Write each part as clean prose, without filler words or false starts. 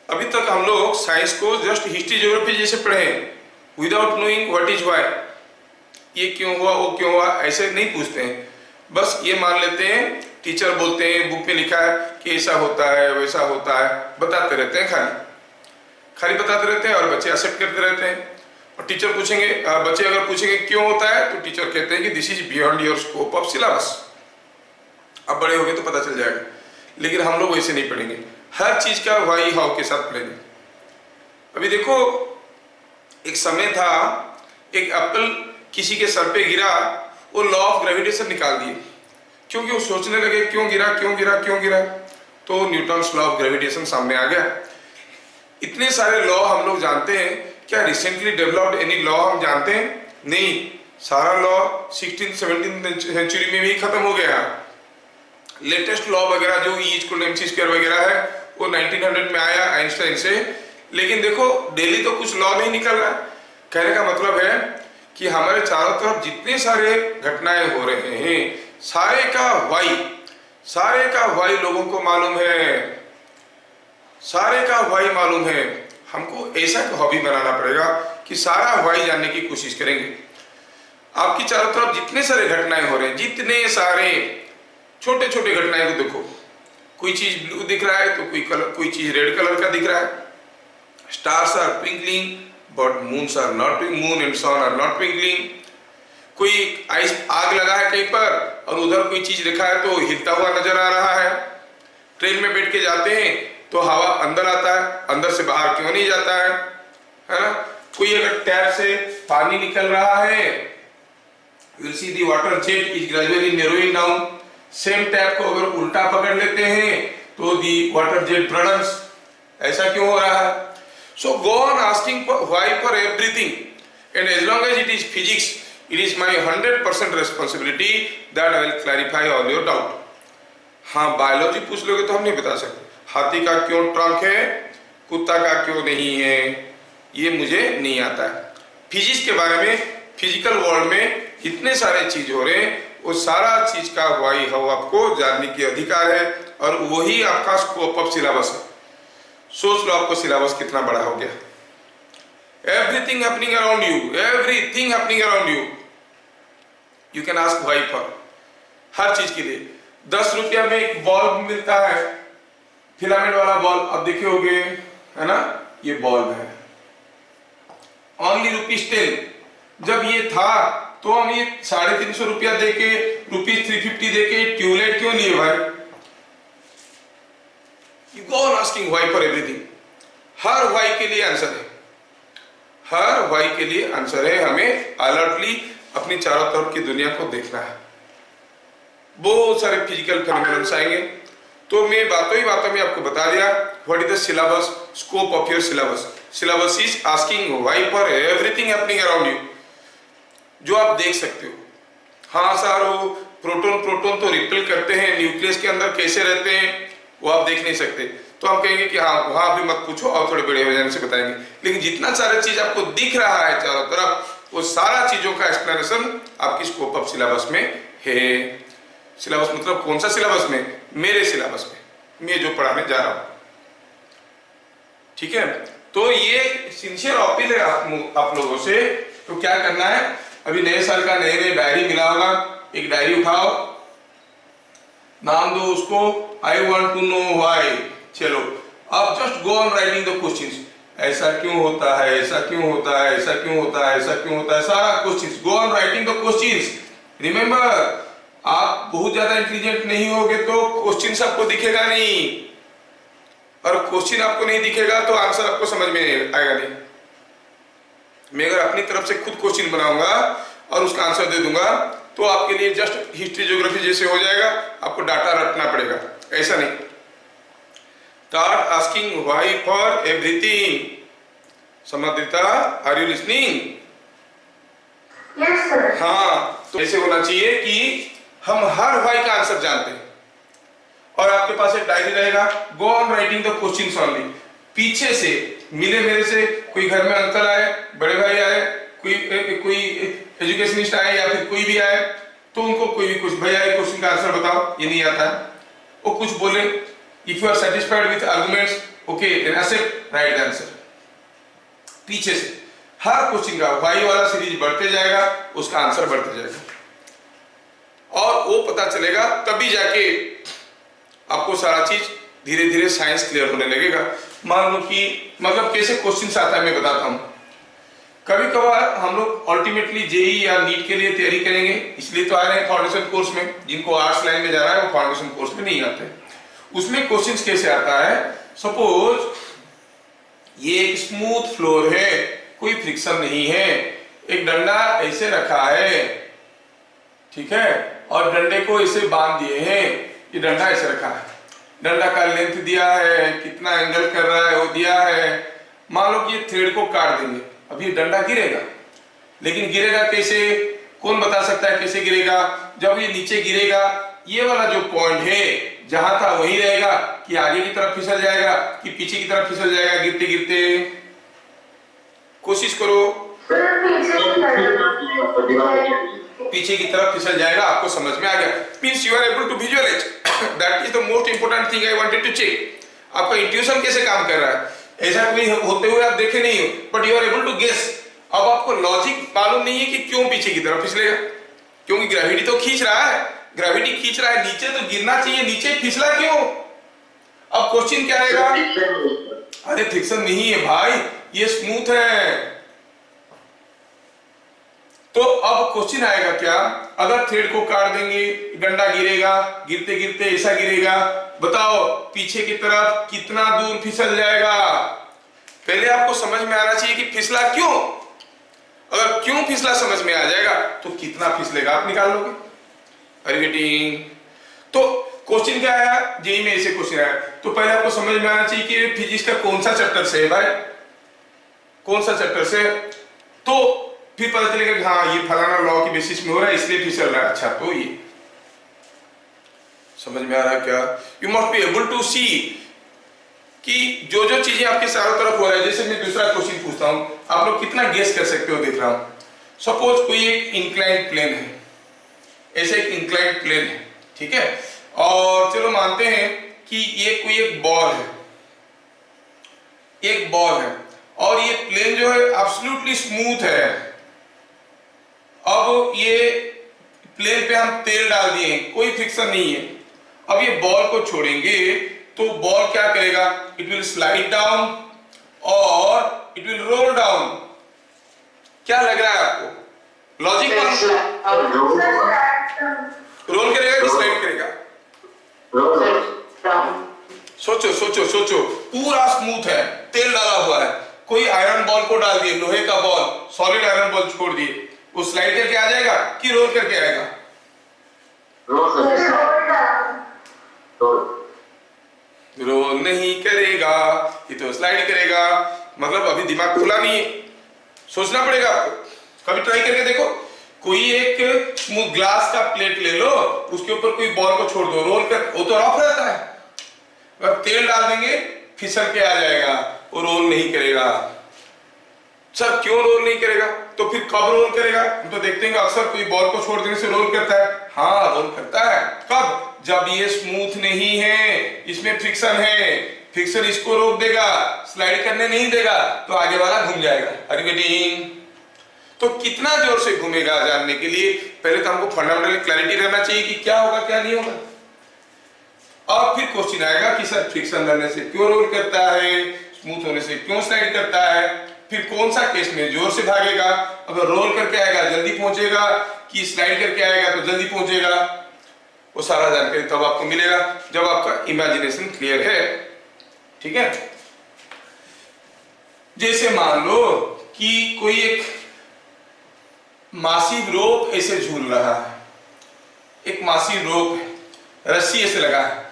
अभी तक हम लोग साइंस को जस्ट हिस्ट्री ज्योग्राफी जैसे पढ़े हैं, without knowing what is why, ये क्यों हुआ वो क्यों हुआ ऐसे नहीं पूछते हैं। बस ये मान लेते हैं टीचर बोलते हैं बुक में लिखा है कि ऐसा होता है वैसा होता है, बताते रहते हैं, खाली बताते रहते हैं और बच्चे एक्सेप्ट करते रहते हैं। और टीचर पूछेंगे, बच्चे अगर पूछेंगे क्यों होता है तो टीचर कहते हैं कि this is beyond your scope of syllabus, अब बड़े हो गए तो पता चल जाएगा। लेकिन हम लोग वैसे नहीं पढ़ेंगे, हर चीज का वाई हाउ के साथ पढ़ेंगे। अभी देखो एक समय था, एक एप्पल किसी के सर पे गिरा, वो लॉ ऑफ ग्रेविटेशन निकाल दिए, क्योंकि वो सोचने लगे क्यों गिरा क्यों गिरा क्यों गिरा, तो न्यूटन्स लॉ ऑफ ग्रेविटेशन सामने आ गया। इतने सारे लॉ हम लोग जानते हैं, क्या रिसेंटली डेवलप्ड एनी लॉ हम जानते हैं? नहीं, सारा लॉ 16th-17th सेंचुरी में भी खत्म हो गया। लेटेस्ट लॉ वगैरह जो E=mc² वगैरह है वो 1900 में आया आइंस्टाइन से। लेकिन देखो डेली तो कुछ लॉ नहीं निकल रहा। कहने का मतलब है कि हमारे चारों तरफ जितने सारे घटनाएं हो रहे हैं, सारे का वाई लोगों को मालूम है, सारे का वाई मालूम है। हमको ऐसा हॉबी बनाना पड़ेगा कि सारा वाई जानने की कोशिश करेंगे। आपकी चारों तरफ जितने सारे घटनाएं हो रहे हैं, जितने सारे छोटे छोटे घटनाएं को देखो, कोई चीज ब्लू दिख रहा है तो कोई चीज रेड कलर का दिख रहा है। Stars are twinkling but moons are not, moon and sun are not twinkling. कोई आग लगा है कहीं पर और उधर कोई चीज लिखा है तो हिलता हुआ नजर आ रहा है। ट्रेन में बैठ के जाते हैं तो हवा अंदर आता है, अंदर से बाहर क्यों नहीं जाता है ना? कोई अगर टैप से पानी निकल रहा है, you will see the water jet is gradually narrowing down. Same tap को अगर उल्टा पकड़ लेते हैं तो दी वाटर जेट ब्रडन्स, ऐसा क्यों हो रहा है? So go on asking why for everything and as long as it is physics, it is my 100% responsibility that I will clarify all your doubt. हाँ, बायोलॉजी पूछ लोगे तो हम नहीं बता सकते, हाथी का क्यों ट्रंक है, कुत्ता का क्यों नहीं है, ये मुझे नहीं आता है। फिजिक्स के बारे में, फिजिकल वर्ल्ड में इतने सारे चीज हो रहे हैं, वो सारा चीज का वाई हाउ आपको जानने की अधिकार है और वही आपका स्कोप ऑफ सिलेबस है। सोच लो आपको सिलेबस कितना बड़ा हो गया। Everything happening around you, everything happening around you, you can ask why for her चीज के लिए। 10 रुपया में एक बल्ब मिलता है, फिलामेंट वाला बल्ब, अब देखे होगे है ना, ये बल्ब है, ओनली ₹10। जब ये था तो हम ये 350 रुपया देके, ₹350 देके ट्यूबलाइट क्यों लिए भाई? You go on asking why for everything. Her why के लिए आंसर है, हर व्हाई के लिए आंसर है। हमें अलर्टली अपनी चारों तरफ की दुनिया को देखना है। बहुत सारे फिजिकल फिनोमेनन्स आएंगे, तो मैं बातों ही बातों में आपको बता दिया what is the syllabus, scope of your syllabus. Syllabus is asking why for everything happening around you, जो आप देख सकते हो। हाँ सर, वो प्रोटॉन तो रिपेल करते हैं, न्यूक्लियस के अंदर कैसे रहते हैं वो आप देख नहीं सकते, तो हम कहेंगे कि हाँ वहां भी मत पूछो और थोड़े बड़े हो जाने से बताएंगे। लेकिन जितना सारा चीज आपको दिख रहा है चारों तरफ, वो सारा चीजों का एक्सप्लेनेशन आपकी स्कोप ऑफ सिलेबस में है। सिलेबस मतलब कौन सा सिलेबस में? मेरे सिलेबस में, मैं जो पढ़ाने जा रहा हूं। ठीक है, तो ये सिंसियर अपील है आप लोगों से। तो क्या करना है, अभी नए साल का नए डायरी मिला होगा, एक डायरी उठाओ, नाम दो उसको I want to know why. चलो अब just go on writing the questions. ऐसा क्यों होता है, ऐसा क्यों होता है, ऐसा क्यों होता है, ऐसा क्यों होता है, सारा questions. Go on writing the questions. Remember, आप बहुत ज्यादा इंटेलिजेंट नहीं होगे तो क्वेश्चंस आपको दिखेगा नहीं, और क्वेश्चन आपको नहीं दिखेगा तो आंसर आपको समझ में आएगा नहीं। मैं अगर अपनी तरफ से खुद क्वेश्चन बनाऊंगा और उसका आंसर दे दूंगा तो आपके लिए जस्ट हिस्ट्री ज्योग्राफी जैसे हो जाएगा, आपको डाटा रटना पड़ेगा, ऐसा नहीं। Start asking why for everything. Samardita, are you listening? Yes sir. हाँ, तो ऐसे होना चाहिए कि हम हर व्हाई का आंसर जानते हैं। और आपके पास एक डायरी रहेगा, गो on writing the questions only. पीछे से मिले मेरे से, कोई घर में अंकल आए, बड़े भाई आए, कोई एजुकेशनिस्ट आए या फिर कोई भी आए, तो उनको कोई भी कुछ, भैया ये क्वेश्चन का आंसर बताओ, ये नहीं आता है, वो कुछ बोले, if you are satisfied with arguments okay, then accept right answer. पीछे से हर क्वेश्चन का वाई वाला सीरीज बढ़ते जाएगा, उसका आंसर बढ़ते जाएगा और वो पता चलेगा, तभी जाके आपको सारा चीज धीरे धीरे साइंस क्लियर होने लगेगा। मान लो कि मतलब कैसे क्वेश्चन आता है मैं बताता हूं। कभी कभार हम लोग अल्टीमेटली जेई या नीट के लिए तैयारी करेंगे, इसलिए तो आ रहे हैं फाउंडेशन कोर्स में। जिनको आर्ट्स लाइन में जाना है वो फाउंडेशन कोर्स में नहीं आते। उसमें क्वेश्चंस कैसे आता है, सपोज ये एक स्मूथ फ्लोर है, कोई फ्रिक्शन नहीं है, एक डंडा ऐसे रखा है, ठीक है, और डंडे को ऐसे बांध दिए हैं, ये डंडा ऐसे रखा है, डंडा का लेंथ दिया है, कितना एंगल कर रहा है वो दिया है। मान लो कि ये थ्रेड को काट देंगे, अब ये डंडा गिरेगा, लेकिन गिरेगा कैसे, कौन बता सकता है कैसे गिरेगा? जब ये नीचे गिरेगा, ये वाला जो पॉइंट है जहां था वही रहेगा, कि आगे की तरफ फिसल जाएगा कि पीछे की तरफ फिसल जाएगा गिरते गिरते? कोशिश करो, पीछे की तरफ फिसल जाएगा। आपको समझ में आ गया? Means you are able to visualise, that is the most important thing I wanted to check. आपका इंट्यूशन कैसे काम कर रहा है, ऐसा कोई होते हुए आप देखे नहीं हो, but you are able to guess. अब आपको लॉजिक मालूम नहीं है कि क्यों पीछे की तरफ फिसलेगा, क्योंकि ग्रेविटी तो खींच रहा है, ग्रेविटी खींच रहा है, नीचे तो गिरना चाहिए, नीचे फिसला क्यों? अब क्वेश्चन क्या रहेगा? अरे फ्रिक्शन नहीं है भाई, ये स्मूथ है। तो अब क्वेश्चन आएगा क्या, अगर थ्रेड को काट देंगे, डंडा गिरेगा, गिरते गिरते ऐसा गिरेगा, बताओ पीछे की तरफ कितना दूर फिसल जाएगा? पहले आपको समझ में आना चाहिए कि फिसला क्यों। अगर क्यों फिसला समझ में आ जाएगा तो कितना फिसलेगा आप निकाल लोगे। अरे गेटिंग? तो क्वेश्चन क्या आया, जेई में ऐसे क्वेश्चन आया, तो पहले आपको समझ में आना चाहिए कि फिजिक्स का कौन सा चैप्टर से है भाई, कौन सा चैप्टर से, तो फिर पता चलेगा कि हाँ ये फलाना लॉ की बेसिस में हो रहा है इसलिए फिसल रहा है। अच्छा, तो ये समझ में आ रहा है क्या? You must be able to see कि जो जो चीजें आपके चारों तरफ हो रहा है। जैसे मैं दूसरा क्वेश्चन पूछता हूं, आप लोग कितना गेस कर सकते हो, देख रहा हूं। सपोज कोई एक इंक्लाइंड प्लेन है, ऐसे एक इंक्लाइंड प्लेन है, ठीक है, और चलो मानते हैं कि ये कोई एक बॉल है, एक बॉल है, और ये प्लेन जो है एब्सोल्युटली स्मूथ है। अब ये प्लेन पे हम तेल डाल दिए, कोई फ्रिक्शन नहीं है। अब ये बॉल को छोड़ेंगे तो बॉल क्या करेगा, इट विल स्लाइड डाउन और इट विल रोल डाउन। क्या लग रहा है आपको, लॉजिक? रोल करेगा कि स्लाइड करेगा? सोचो सोचो सोचो, पूरा स्मूथ है, तेल डाला हुआ है, कोई आयरन बॉल को डाल दिए, लोहे का बॉल, सॉलिड आयरन बॉल छोड़ दिए, वो स्लाइड करके आ जाएगा कि रोल करके आएगा? रोल नहीं करेगा, ये तो स्लाइड करेगा। मतलब अभी दिमाग खुला नहीं है, सोचना पड़ेगा आपको। कभी ट्राई करके देखो, कोई एक स्मूथ ग्लास का प्लेट ले लो, उसके ऊपर कोई बॉल को छोड़ दो, रोल कर, वो तो रफ रहता है, अगर तेल डाल देंगे फिसल के आ जाएगा, वो रोल नहीं करेगा। सर क्यों रोल नहीं करेगा? तो फिर कब रोल करेगा? हम तो देखते हैं अक्सर कोई बॉल को छोड़ देने से रोल करता है। हाँ रोल करता है, कब? जब ये स्मूथ नहीं है, इसमें फ्रिक्शन है, फ्रिक्शन इसको रोक देगा, स्लाइड करने नहीं देगा, तो आगे वाला घूम जाएगा। Are you getting? तो कितना जोर से घूमेगा जानने के लिए पहले तो हमको फंडामेंटल क्लैरिटी रहना चाहिए कि क्या होगा क्या नहीं होगा। और फिर क्वेश्चन आएगा कि सर फ्रिक्शन रहने से क्यों रोल करता है, स्मूथ होने से क्यों स्लाइड करता है, फिर कौन सा केस में जोर से भागेगा, अगर रोल करके आएगा जल्दी पहुंचेगा कि स्लाइड करके आएगा तो जल्दी पहुंचेगा। वो सारा जानकारी तब आपको मिलेगा जब आपका इमेजिनेशन क्लियर है, ठीक है। जैसे मान लो कि कोई एक मासिव रोप ऐसे झूल रहा है, एक मासिव रोप है, रस्सी ऐसे लगा है।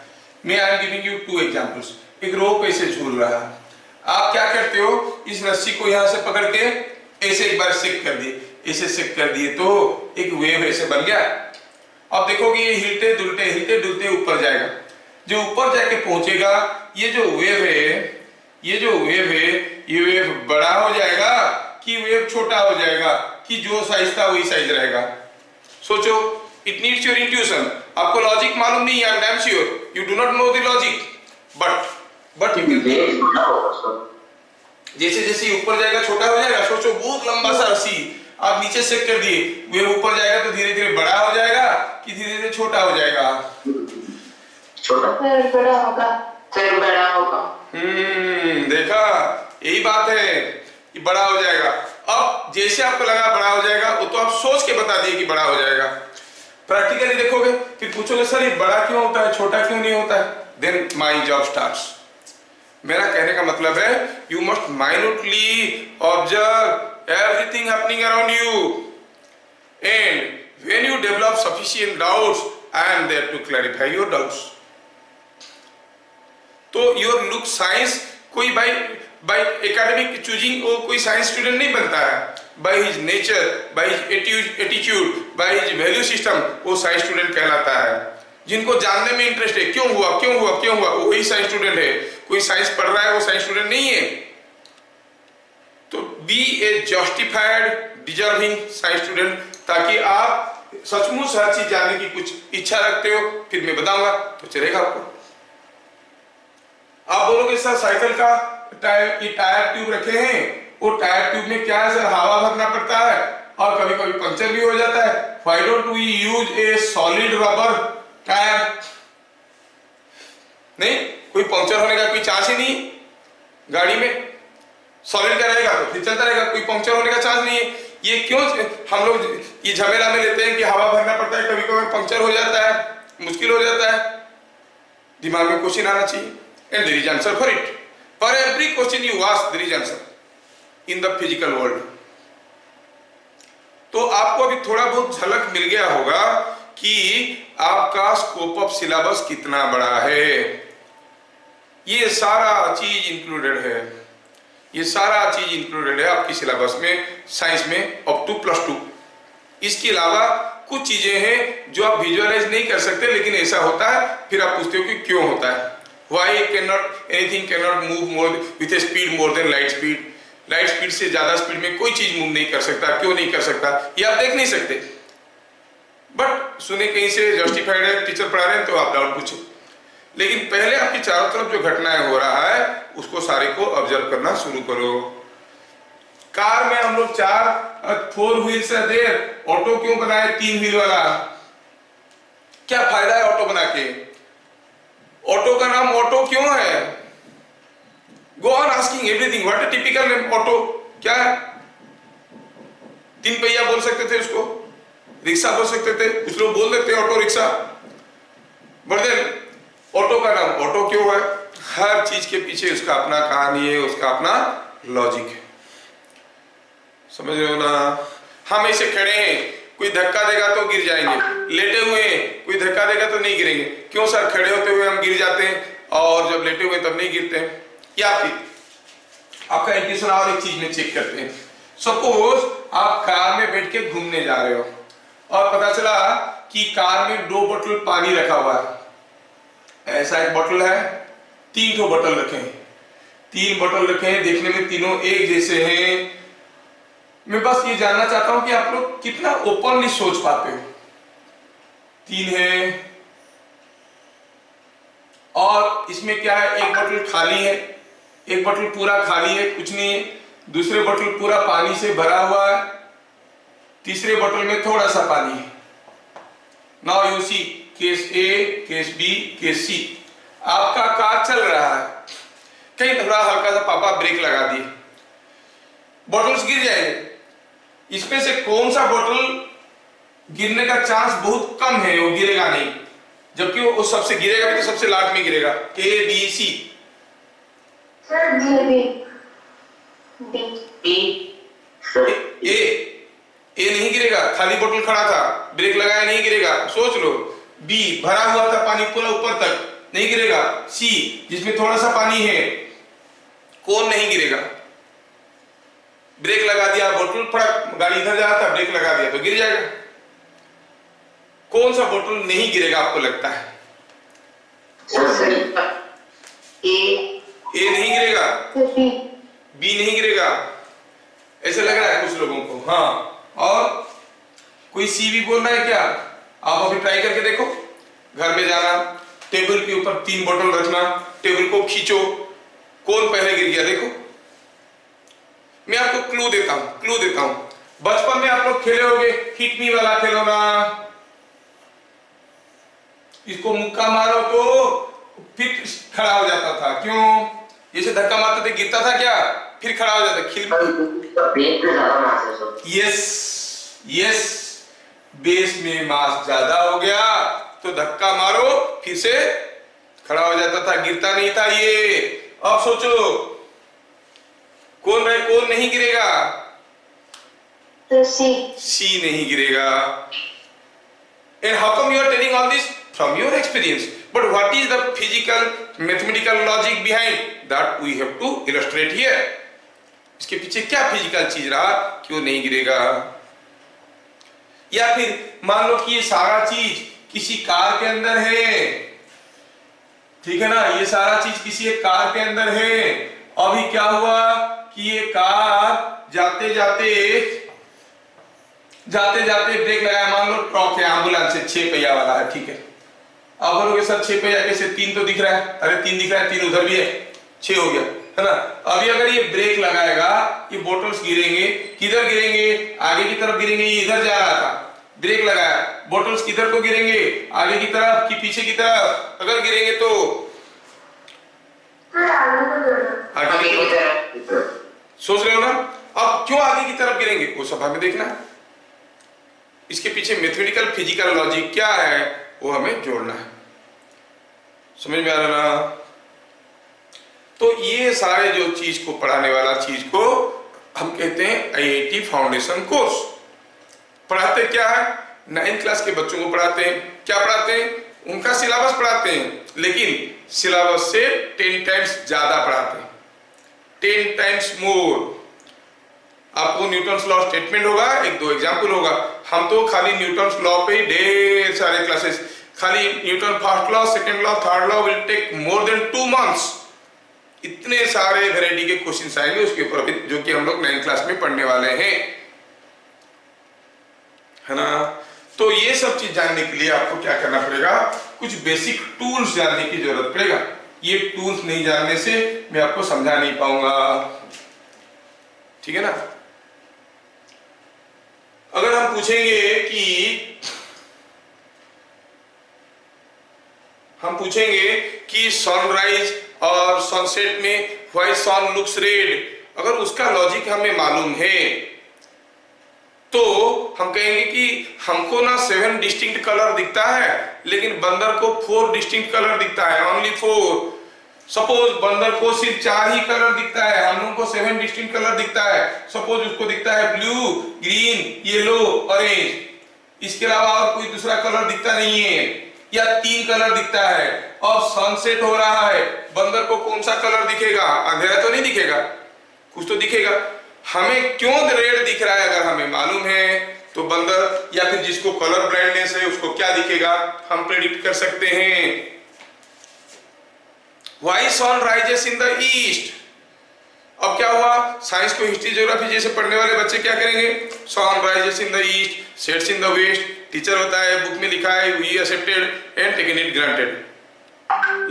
मैं I am giving you to examples. एक रोप ऐसे झूल रहा है, आप क्या करते हो, इस रस्सी को यहां से पकड़ के ऐसे एक बार सेक कर दिए, ऐसे सेक कर दिए तो एक वेव ऐसे बन गया। अब देखोगे ये हिलते डुलते ऊपर जाएगा, जो ऊपर जाके पहुंचेगा, ये जो वेव है, ये वेव बड़ा हो जाएगा कि वेव छोटा हो जाएगा, कि जो साइज था वही साइज रहेगा। सोचो, इट नीड्स योर इंट्यूशन। आपको लॉजिक मालूम नहीं है, I am damn sure you do not know the logic, but but जैसे जैसे ऊपर जाएगा छोटा हो जाएगा। सोचो बहुत लंबा सा रस्सी आप नीचे सेट कर दिए, वे ऊपर जाएगा तो धीरे धीरे बड़ा हो जाएगा कि धीरे धीरे छोटा हो जाएगा? छोटा, फिर बड़ा होगा, फिर बड़ा होगा। देखा, यही बात है कि बड़ा हो जाएगा। अब जैसे आपको लगा बड़ा हो जाएगा, वो तो आप सोच के बता दिए कि बड़ा हो जाएगा। प्रैक्टिकली देखोगे फिर पूछोगे सर ये बड़ा क्यों होता है, छोटा क्यों नहीं होता है? Then my job starts. मेरा कहने का मतलब है you must minutely observe everything happening around you and when you develop sufficient doubts I am there to clarify your doubts. तो योर लुक साइंस कोई बाय एकेडमिक चूजिंग वो कोई science student नहीं बनता है। By his nature, by his attitude, by his value system वो science student कहलाता है। जिनको जानने में इंटरेस्ट है, क्यों हुआ क्यों हुआ क्यों हुआ, वही साइंस स्टूडेंट है। कोई साइंस पढ़ रहा है वो साइंस स्टूडेंट नहीं है। तो बी ए जस्टिफाइड डिजर्विंग साइंस स्टूडेंट, ताकि आप सचमुच हर चीज जानने की कुछ इच्छा रखते हो, फिर मैं बताऊंगा तो चलेगा आपको। आप बोलोगे सर साइकिल का टायर ट्यूब रखे हैं, वो टायर ट्यूब में क्या है सर, हवा भरना पड़ता है और कभी कभी पंचर भी हो जाता है। Why don't we use a solid rubber tyre? नहीं, कोई पंचर होने का कोई चांस ही नहीं गाड़ी में। सॉलिड का रहेगा तो फिर चलता रहेगा, कोई पंचर होने का चांस नहीं है। ये क्यों हम लोग ये झमेला में लेते हैं कि हवा भरना पड़ता है, कभी कभी पंचर हो जाता है, मुश्किल हो जाता है। दिमाग में क्वेश्चन आना चाहिए and there is answer for it. For every question you ask there is answer in the physical world. तो आपको अभी थोड़ा बहुत झलक मिल गया होगा कि आपका स्कोप ऑफ सिलेबस कितना बड़ा है। ये सारा चीज इंक्लूडेड है, ये सारा चीज इंक्लूडेड है आपकी सिलेबस में, साइंस में अप टू +2। इसके अलावा कुछ चीजें हैं जो आप विजुअलाइज नहीं कर सकते, लेकिन ऐसा होता है, फिर आप पूछते हो कि क्यों होता है। Why anything cannot move more with a speed more than light speed? Light speed से ज्यादा स्पीड में कोई चीज मूव नहीं कर सकता, क्यों नहीं कर सकता ये आप देख नहीं सकते। बट सुने कहीं से जस्टिफाइड है, टीचर पढ़ा रहे हैं तो आप डाउट पूछो। लेकिन पहले आपकी चारों तरफ जो घटनाएं हो रहा है उसको सारे को ऑब्जर्व करना शुरू करो। कार में हम लोग 4 व्हील्स है देर, ऑटो क्यों बनाए 3 व्हील वाला? क्या फायदा है ऑटो बना के? ऑटो का नाम ऑटो क्यों है? Go on asking everything, what A typical name auto, क्या है? 3 पहिया बोल सकते थे उसको, रिक्शा बोल सकते थे, कुछ लोग बोल देते ऑटो रिक्शा। बट ऑटो का नाम ऑटो क्यों है? हर चीज के पीछे उसका अपना कहानी है, उसका अपना लॉजिक है। समझ रहे हो ना? हम ऐसे खड़े हैं, कोई धक्का देगा तो गिर जाएंगे, लेटे हुए हैं कोई धक्का देगा तो नहीं गिरेंगे। क्यों सर? खड़े होते हुए हम गिर जाते हैं और जब लेटे हुए तब नहीं गिरते हैं। या फिर आपका इंट्यूशन और एक चीज में चेक करते हैं। सपोज आप कार में बैठ के घूमने जा रहे हो और पता चला कि कार में 2 बोतल पानी रखा हुआ है। ऐसा एक बोतल है, 3 ठो बोतल रखे हैं, 3 बोतल रखे हैं, देखने में तीनों एक जैसे हैं। मैं बस ये जानना चाहता हूं कि आप लोग कितना ओपनली सोच पाते हो। 3 है और इसमें क्या है, एक बोतल खाली है, एक बोतल पूरा खाली है, कुछ नहीं है, दूसरे बोतल पूरा पानी से भरा हुआ है, तीसरे बोतल में थोड़ा सा पानी है। Now you see case A, case B, case C. आपका कार चल रहा है, कहीं थोड़ा हल्का सा पापा ब्रेक लगा दिए, बोतल्स गिर जाएंगे। इसमें से कौन सा बोतल गिरने का चांस बहुत कम है, वो गिरेगा नहीं, जबकि वो सबसे गिरेगा भी तो सबसे लास्ट में गिरेगा। A B C. ए नहीं गिरेगा, खाली बोतल खड़ा था, ब्रेक लगाया नहीं गिरेगा, सोच लो। बी भरा हुआ था पानी पूरा ऊपर तक, नहीं गिरेगा। सी जिसमें थोड़ा सा पानी है, कौन नहीं गिरेगा? ब्रेक लगा दिया, बोतल फड़क, गाड़ी इधर जा रहा था, ब्रेक लगा दिया तो गिर जाएगा। कौन सा बोतल नहीं गिरेगा आपको लगता है? ए नहीं गिरेगा, बी नहीं गिरेगा, ऐसे लग रहा है कुछ लोगों को। हाँ, और कोई सी भी बोल रहा है क्या? आप अभी ट्राई करके देखो। घर में जाना, टेबल के ऊपर 3 बोतल रखना, टेबल को खींचो, कौन पहले गिर गया देखो। मैं आपको क्लू देता हूं। बचपन में आप लोग खेले होंगे हिट मी वाला खिलौना, इसको मुक्का मारो तो फिर खड़ा हो जाता था। क्यों? जैसे धक्का मारते थे गिरता था क्या, फिर खड़ा हो जाता खिल। यस, बेस में मास ज्यादा हो गया तो धक्का मारो फिर से खड़ा हो जाता था, गिरता नहीं था ये। अब सोचो कौन नहीं गिरेगा? तो सी नहीं गिरेगा। And how come you are telling all this? From your experience. But what is the physical, mathematical logic behind that we have to illustrate here? इसके पीछे क्या फिजिकल चीज रहा कि वो नहीं गिरेगा? या फिर मान लो कि ये सारा चीज किसी कार के अंदर है, ठीक है ना, ये सारा चीज किसी एक कार के अंदर है। अभी क्या हुआ कि ये कार जाते जाते ब्रेक लगाया, मान लो ट्रक है, एम्बुलेंस है, 6 पहिया वाला है, ठीक है। अब बोलोगे सर 6 पहिया कैसे, 3 तो दिख रहा है। अरे 3 दिख रहा है, 3 उधर भी है, 6 हो गया, है ना। अभी अगर ये ब्रेक लगाएगा, ये बोतल्स गिरेंगे, किधर गिरेंगे? आगे की तरफ गिरेंगे। ये इधर जा रहा था, ब्रेक लगाया, बोतल्स किधर को गिरेंगे? आगे की तरफ कि पीछे की तरफ? अगर गिरेंगे तो आगे की तरफ। सोच रहे हो ना? अब क्यों आगे की तरफ गिरेंगे वो सब हमें देखना है। इसके पीछे मैथमेटिकल फिजिकल लॉजिक क्या है वो हमें जोड़ना है। समझ में आ रहा ना? तो ये सारे जो चीज को पढ़ाने वाला चीज को हम कहते हैं आईआईटी फाउंडेशन कोर्स। पढ़ाते क्या है? 9th क्लास के बच्चों को पढ़ाते हैं। क्या पढ़ाते हैं? उनका सिलेबस पढ़ाते हैं, लेकिन सिलेबस से 10 टाइम्स ज्यादा पढ़ाते हैं, 10 टाइम्स मोर। आपको न्यूटन्स लॉ स्टेटमेंट होगा, 1-2 एग्जाम्पल होगा। हम तो खाली न्यूटन्स लॉ पे ही ढेर सारे क्लासेस, खाली Newton first law, second law, third law will take more than 2 months. इतने सारे वैरायटी के क्वेश्चंस आएंगे उसके ऊपर भी, जो कि हम लोग 9th क्लास में पढ़ने वाले हैं, है ना। तो ये सब चीज जानने के लिए आपको क्या करना पड़ेगा? कुछ बेसिक टूल्स जानने की जरूरत पड़ेगा। ये टूल्स नहीं जानने से मैं आपको समझा नहीं पाऊंगा, ठीक है ना। अगर हम पूछेंगे कि सनराइज और सनसेट में व्हाई सन लुक्स रेड, अगर उसका लॉजिक हमें मालूम है तो हम कहेंगे कि हमको ना 7 डिस्टिंक्ट कलर दिखता है, लेकिन बंदर को 4 डिस्टिंक्ट कलर दिखता है, ओनली 4। सपोज बंदर को सिर्फ 4 ही कलर दिखता है, हम लोग को 7 डिस्टिंक्ट कलर दिखता है। सपोज उसको दिखता है ब्लू, ग्रीन, येलो, ऑरेंज, इसके अलावा और कोई दूसरा कलर दिखता नहीं है, या 3 कलर दिखता है। अब सनसेट हो रहा है, बंदर को कौन सा कलर दिखेगा? अंधेरा तो नहीं दिखेगा, कुछ तो दिखेगा। हमें क्यों रेड दिख रहा है? अगर हमें मालूम है तो बंदर या फिर जिसको कलर ब्लाइंडनेस है उसको क्या दिखेगा हम प्रेडिक्ट कर सकते हैं। Why sun rises in the east? अब क्या हुआ? साइंस को हिस्ट्री ज्योग्राफी जैसे पढ़ने वाले बच्चे क्या करेंगे? Sun rises in the east, sets in the west. Teacher होता है, बुक में लिखा है, we accepted and taken it granted.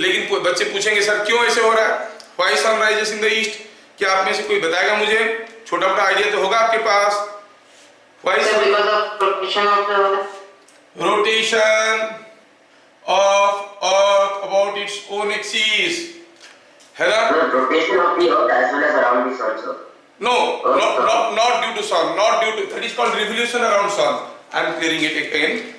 लेकिन बच्चे पूछेंगे सर क्यों ऐसे हो रहा है? Why sun rises in the east? क्या आप में से कोई बताएगा मुझे? छोटा मोटा आइडिया तो होगा आपके पास। Why because of rotation of the rotation of earth about its own axis, है ना? rotation of the earth as well as around the sun, sir. No, not due to sun, not due to, that is called revolution around sun. I am clearing it again.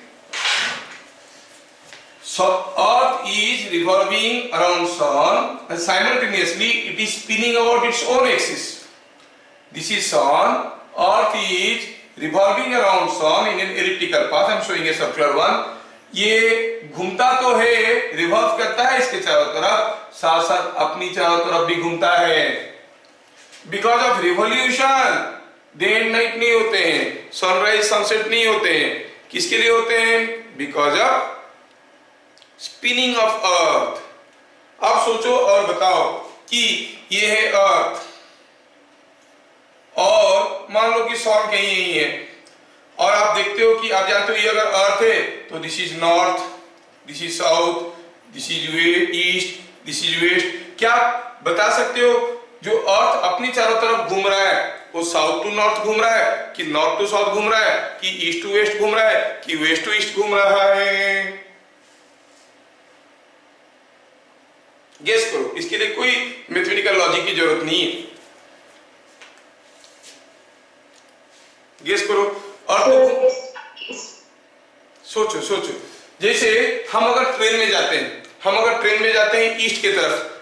So earth is revolving around sun and simultaneously it is spinning about its own axis. This is sun, earth is revolving around sun in an elliptical path. I am showing a circular one. ये घूमता तो है, revolve करता है इसके चारों तरफ, साथ साथ अपनी चारों तरफ भी घूमता है। Because of revolution day and night नहीं होते हैं, सनराइज सनसेट नहीं होते हैं। किसके लिए होते हैं? Because of spinning of earth. अब सोचो और बताओ कि ये है अर्थ और मान लो कि सन कहीं यही है, और आप देखते हो कि आप जानते हो ये अगर अर्थ है तो this is north, this is south, this is east, this is west. क्या बता सकते हो जो अर्थ अपनी चारों तरफ घूम रहा है वो साउथ टू नॉर्थ घूम रहा है कि नॉर्थ टू साउथ घूम रहा है कि ईस्ट टू वेस्ट घूम रहा है कि वेस्ट टू ईस्ट घूम रहा है? गेस करो, इसके लिए कोई मैथमेटिकल लॉजिक की जरूरत नहीं है। गेस करो। अर्थ सोचो सोचो, जैसे हम अगर ट्रेन में जाते हैं ईस्ट की तरफ,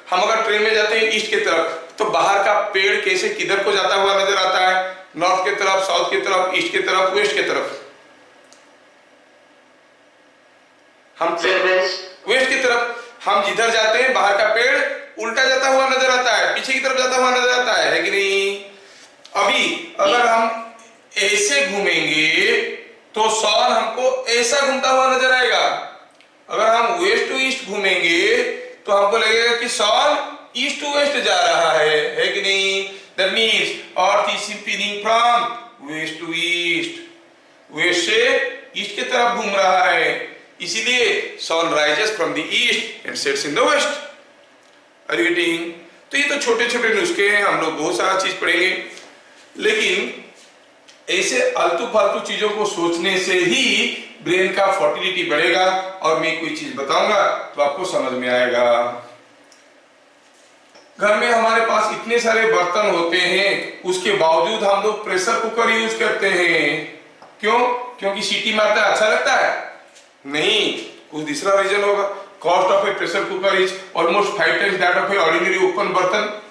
ईस्ट की तरफ, तो बाहर का पेड़ कैसे किधर को जाता हुआ नजर आता है? नॉर्थ की तरफ, साउथ की तरफ, ईस्ट की तरफ, वेस्ट की तरफ। हम वेस्ट की तरफ, हम जिधर जाते हैं बाहर का पेड़ उल्टा जाता हुआ नजर आता है, पीछे की तरफ जाता हुआ नजर आता है कि नहीं? अभी अगर हम ऐसे घूमेंगे तो सन हमको ऐसा घूमता हुआ नजर आएगा। अगर हम वेस्ट टू ईस्ट घूमेंगे तो हमको लगेगा कि सन ईस्ट टू वेस्ट जा रहा है कि नहीं? That means earth is spinning from west to east, west से ईस्ट की तरफ घूम रहा है, इसीलिए sun rises from the east and sets in the west. Are you getting? तो ये तो छोटे छोटे नुस्खे हैं, हम लोग बहुत सारा चीज पढ़ेंगे, लेकिन ऐसे आलतू फालतू चीजों को सोचने से ही ब्रेन का फर्टिलिटी बढ़ेगा। और मैं कोई चीज बताऊंगा तो आपको समझ में आएगा। घर में हमारे पास इतने सारे बर्तन होते हैं, उसके बावजूद हम लोग प्रेशर कुकर यूज करते हैं। क्यों? क्योंकि सीटी मारता है, अच्छा लगता है? नहीं, कुछ दूसरा रीजन होगा। Cost of A pressure cooker is almost 5 times that of A ordinary open बर्तन,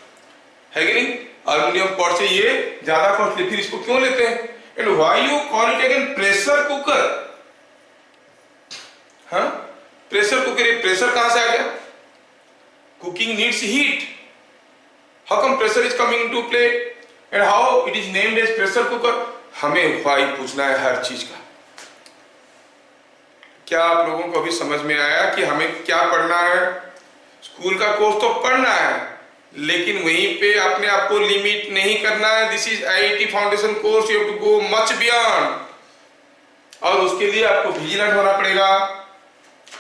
है कि नहीं? एल्युमिनियम पॉट से ये ज्यादा कॉस्टली, फिर इसको क्यों लेते हैं? And why you call it again pressure cooker? हाँ, प्रेशर कुकर, ये प्रेशर कहां से आ गया? Cooking needs heat, how come pressure is coming into play and how it is named as pressure cooker? हमें व्हाई पूछना है हर चीज का। क्या आप लोगों को अभी समझ में आया कि हमें क्या पढ़ना है? स्कूल का कोर्स तो पढ़ना है, लेकिन वहीं पे अपने आप को लिमिट नहीं करना है। This is IIT foundation course, you have to go much beyond. और उसके लिए आपको विजिलेंट होना पड़ेगा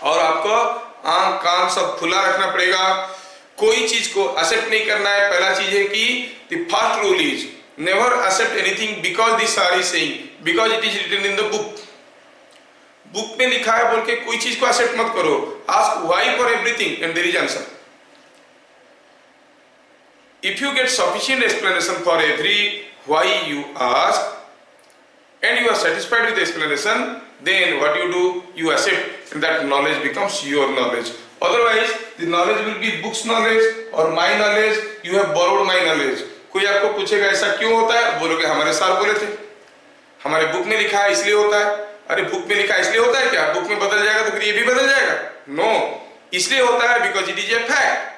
और आपको आंख कान सब खुला रखना पड़ेगा। कोई चीज को एक्सेप्ट नहीं करना है। पहला चीज है कि the first rule is never accept anything because this are is saying, because it is written in the book. Book में लिखा है बोल के कोई चीज को एक्सेप्ट मत करो। Ask why for everything and there is answer. If you get sufficient explanation for every why you ask and you are satisfied with the explanation, then what you do, you accept, and that knowledge becomes your knowledge. Otherwise, the knowledge will be book's knowledge or my knowledge. You have borrowed my knowledge. कोई आपको पूछेगा ऐसा क्यों होता है, बोलोगे हमारे sir बोले थे, हमारे बुक में लिखा है इसलिए होता है। अरे बुक में लिखा इसलिए होता है क्या? बुक में बदल जाएगा तो फिर ये भी बदल जाएगा? नो, इसलिए होता है because it is a fact.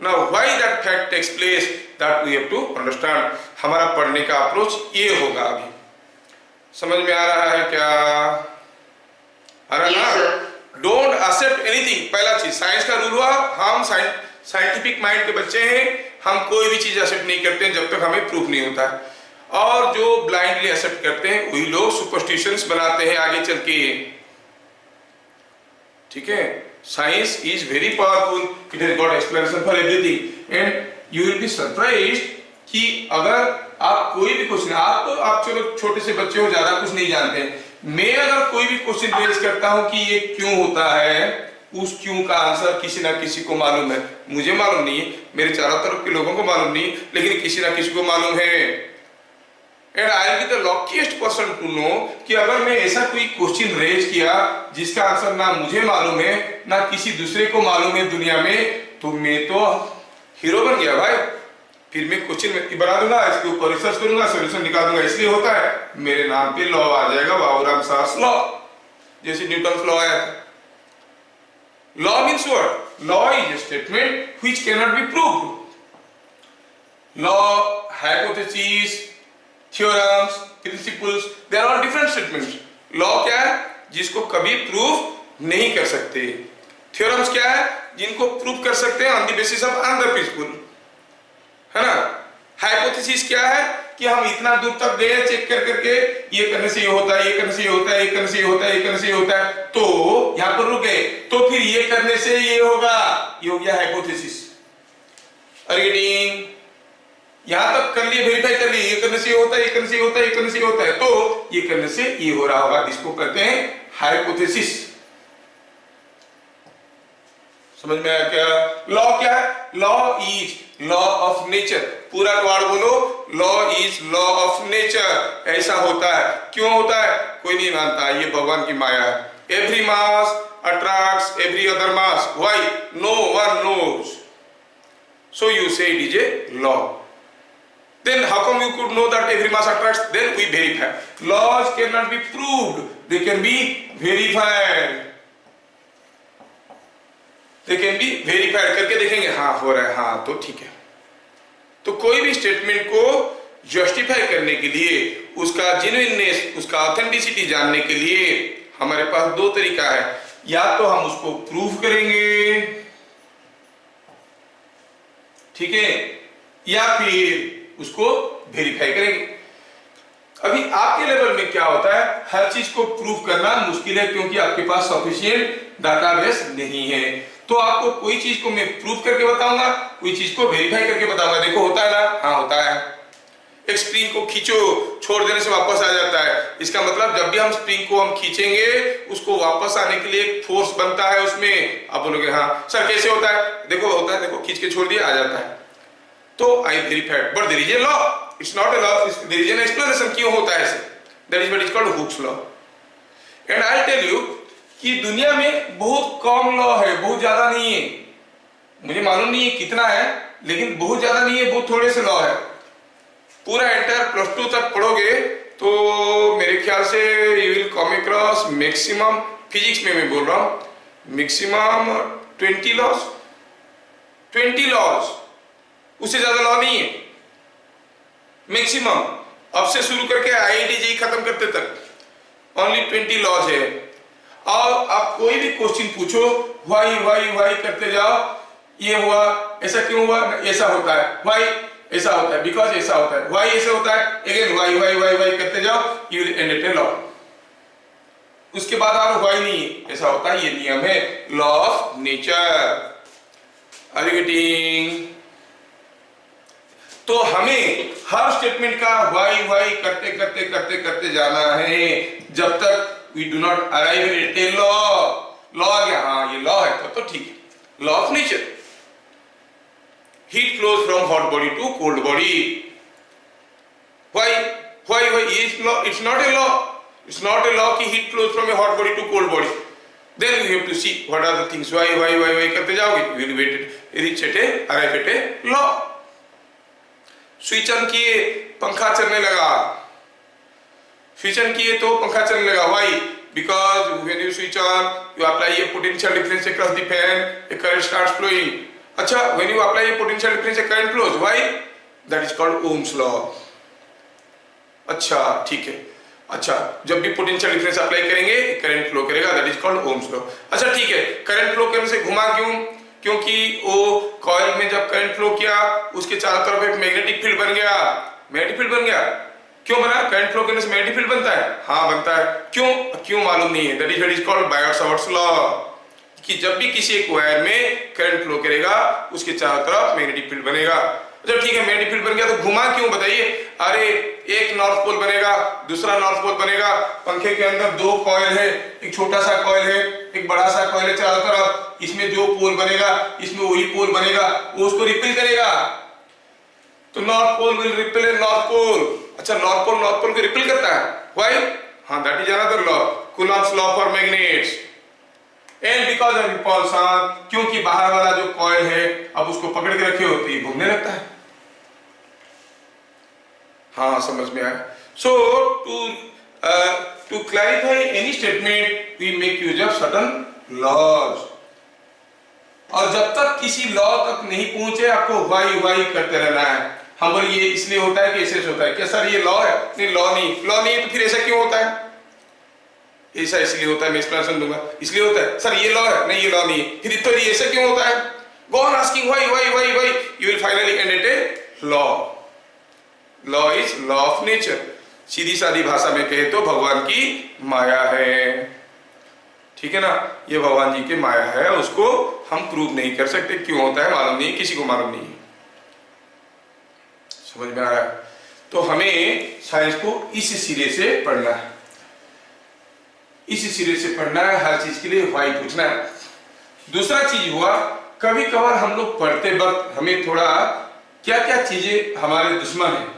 Now why that fact takes place, that we have to understand. हमारा पढ़ने का अप्रोच ये होगा। अभी समझ में आ रहा है क्या? आ रहा है ना? Don't accept anything. पहला चीज, साइंस का रूल हुआ, हम साइंटिफिक माइंड के बच्चे हैं, हम कोई भी चीज एक्सेप्ट नहीं करते हैं जब तक हमें प्रूफ नहीं होता है। और जो ब्लाइंडली एक्सेप्ट करते हैं वही लोग सुपरस्टिशंस बनाते हैं आगे चल के। ठीक है? Science is very powerful. It has got explanation for everything, and you will be surprised कि अगर आप कोई भी क्वेश्चन, आप चलो छोटे से बच्चे हो, ज्यादा कुछ नहीं जानते हैं, मैं अगर कोई भी क्वेश्चन रेज करता हूं कि ये क्यों होता है, उस क्यों का आंसर किसी ना किसी को मालूम है। मुझे मालूम नहीं है, मेरे चारों तरफ के लोगों को मालूम नहीं, लेकिन किसी ना किसी को मालूम है। And I will be the luckiest person to know कि अगर मैं ऐसा कोई क्वेश्चन रेज किया जिसका आंसर ना मुझे मालूम है ना किसी दूसरे को मालूम है दुनिया में, तो मैं तो हीरो बन गया भाई। फिर मैं क्वेश्चन बना दूंगा, इसके ऊपर रिसर्च करूंगा, सॉल्यूशन निकाल दूंगा। इसलिए होता है, मेरे नाम पे लॉ आ जाएगा, बाबूराम साहस लॉ, जैसे न्यूटन लॉ आया था। Law means what? Law is a statement which can not be proved. Law, hypothesis, theorems, principles, they are all different statements. Law क्या है? जिसको कभी प्रूफ नहीं कर सकते। Theorems क्या है? जिनको प्रूफ कर सकते हैं on the basis of another principle, है ना? Hypothesis क्या है? कि हम इतना दूर तक गए चेक कर करके, ये करने से ये होता है, ये करने से ये होता है, ये करने से ये होता है, ये करने से ये होता है, तो यहाँ पर रुक गए, तो फिर ये करने से ये होगा, ये हो गया hypothesis। गेटिंग? यहां तक कर लिए, वेरीफाई कर लिए, ये करने से ये होता है, ये करने से ये होता है, ये करने से ये होता है, तो ये करने से ये हो रहा होगा, जिसको कहते हैं हाइपोथेसिस। समझ में आया क्या? लॉ क्या है? Law is law of nature. पूरा वर्ड बोलो, law is law of nature. ऐसा होता है। क्यों होता है? कोई नहीं मानता, ये भगवान की माया है। Every mass attracts every other mass, why? No one knows, so you say it is a law. Then how come you could know that every mass attracts? Then we verify. Laws cannot be proved, they can be verified. They can be verified करके देखेंगे, हाँ हो रहा है, हाँ तो ठीक है। तो कोई भी स्टेटमेंट को जस्टिफाई करने के लिए, उसका जेन्युइननेस, उसका ऑथेंटिसिटी जानने के लिए हमारे पास दो तरीका है। या तो हम उसको प्रूव करेंगे, ठीक है, या फिर उसको वेरीफाई करेंगे। अभी आपके लेवल में क्या होता है, हर चीज को प्रूव करना मुश्किल है, क्योंकि आपके पास सफिशिएंट डाटाबेस नहीं है। तो आपको कोई चीज को मैं प्रूव करके बताऊंगा, कोई चीज को वेरीफाई करके बताऊंगा। देखो होता है ना? हाँ होता है। एक स्प्रिंग को खींचो, छोड़ देने से वापस आ जाता है। इसका मतलब जब भी हम स्प्रिंग को हम खींचेंगे, उसको वापस आने के लिए एक फोर्स बनता है उसमें। आप बोलोगे हाँ सर कैसे होता है? देखो होता है, देखो खींच के छोड़ दिया, आ जाता है। तो I verified, but there is a law, it's not a law, there is an explanation क्यों होता है ऐसे। That is what is called Hooke's law. And I will tell you कि दुनिया में बहुत कम लॉ है, बहुत ज्यादा नहीं है। मुझे मालूम नहीं है कितना है, लेकिन बहुत ज्यादा नहीं है, बहुत थोड़े से लॉ है। पूरा एंटायर +2 तक पढ़ोगे तो मेरे ख्याल से you will come across maximum, physics में मैं बोल रहा हूं, मैक्सिमम 20 लॉज, 20 लॉज, उससे ज्यादा लॉ नहीं है मैक्सिमम। अब से शुरू करके IIT JEE खत्म करते तक ओनली 20 लॉज है। और आप कोई भी क्वेश्चन पूछो, व्हाई व्हाई व्हाई करते जाओ, ये हुआ, ऐसा क्यों हुआ, ऐसा होता है, व्हाई ऐसा होता है, बिकॉज ऐसा होता है, व्हाई ऐसा होता है, again why why why why करते जाओ, you will end at a law. उसके बाद आप व्हाई नहीं, ऐसा होता है, ये नियम है, law of nature. Are you getting? तो हमें हर स्टेटमेंट का व्हाई व्हाई करते करते करते करते जाना है, जब तक we do not arrive at a law. Law आ गया, हाँ ये लॉ है, तो ठीक है, law of nature. Heat flows from hot body to cold body. Why? Why? It's not a law. It's not a law कि heat flows from a hot body to cold body. Then you have to see what are the things. Why करते जाओगे, you will reach at a, arrive at a law. Switch on किए, पंखा चलने लगा। Switch on किए तो पंखा चलने लगा। Why? Because when you switch on, you apply a potential difference across the fan, a current starts flowing. अच्छा, when you apply a potential difference, a current flows. Why? That is called Ohm's law. अच्छा ठीक है, अच्छा जब भी potential difference apply करेंगे current flow करेगा, that is called Ohm's law. अच्छा ठीक है, करंट फ्लो करने से घुमा क्यों? क्योंकि वो कॉइल में जब करंट फ्लो किया, उसके चारों तरफ एक मैग्नेटिक फील्ड बन गया। मैग्नेटिक फील्ड बन गया, क्यों बना? करंट फ्लो करने से मैग्नेटिक फील्ड बनता है, हाँ बनता है। क्यों मालूम नहीं है, that is what is called Biot-Savart's law, कि जब भी किसी एक वायर में करंट फ्लो करेगा, उसके चारों तरफ मैग्नेटिक फील्ड बनेगा। अच्छा ठीक है, मैग्नेटिक फील्ड बन गया तो घुमा क्यों बताइए? अरे एक नॉर्थ पोल बनेगा, दूसरा नॉर्थ पोल बनेगा। पंखे के अंदर दो कॉइल है, एक छोटा सा कॉइल है, एक बड़ा सा कॉइल है चारों तरफ। इसमें जो पोल बनेगा, इसमें वही पोल बनेगा, वो उसको रिपेल करेगा। तो north pole will repel north pole. अच्छा नॉर्थ पोल को रिपेल करता है, व्हाई? हाँ that is another law, Coulomb's law for magnets. And because of repulsion, क्योंकि बाहर वाला जो कॉइल है अब उसको पकड़ के रखे होते ही घूमने लगता है। हाँ समझ में आया। So to clarify any statement we make use of certain laws. और जब तक किसी लॉ तक नहीं पहुंचे, आपको व्हाई करते रहना है। हम बोले ये इसलिए होता है कि ऐसे होता है, क्या सर ये लॉ है? नहीं लॉ नहीं है तो फिर ऐसा क्यों होता है? ऐसा इसलिए होता है, मैं एक्सप्लेनेशन दूंगा, इसलिए होता है। सर ये लॉ है? नहीं ये लॉ नहीं है, फिर तो ये ऐसा क्यों होता है? Go on asking why, you will finally end at a law. Law is law of nature. सीधी सादी भाषा में कहे तो भगवान की माया है, ठीक है ना? ये भगवान जी की माया है, उसको हम प्रूव नहीं कर सकते। क्यों होता है मालूम नहीं, किसी को मालूम नहीं है। समझ में आ रहा है? तो हमें साइंस को इस सिरे से पढ़ना है, इस सिरे से पढ़ना है, हर चीज के लिए वाई पूछना है। दूसरा चीज हुआ, कभी कभार हम लोग पढ़ते वक्त हमें थोड़ा क्या क्या चीजें हमारे दुश्मन हैं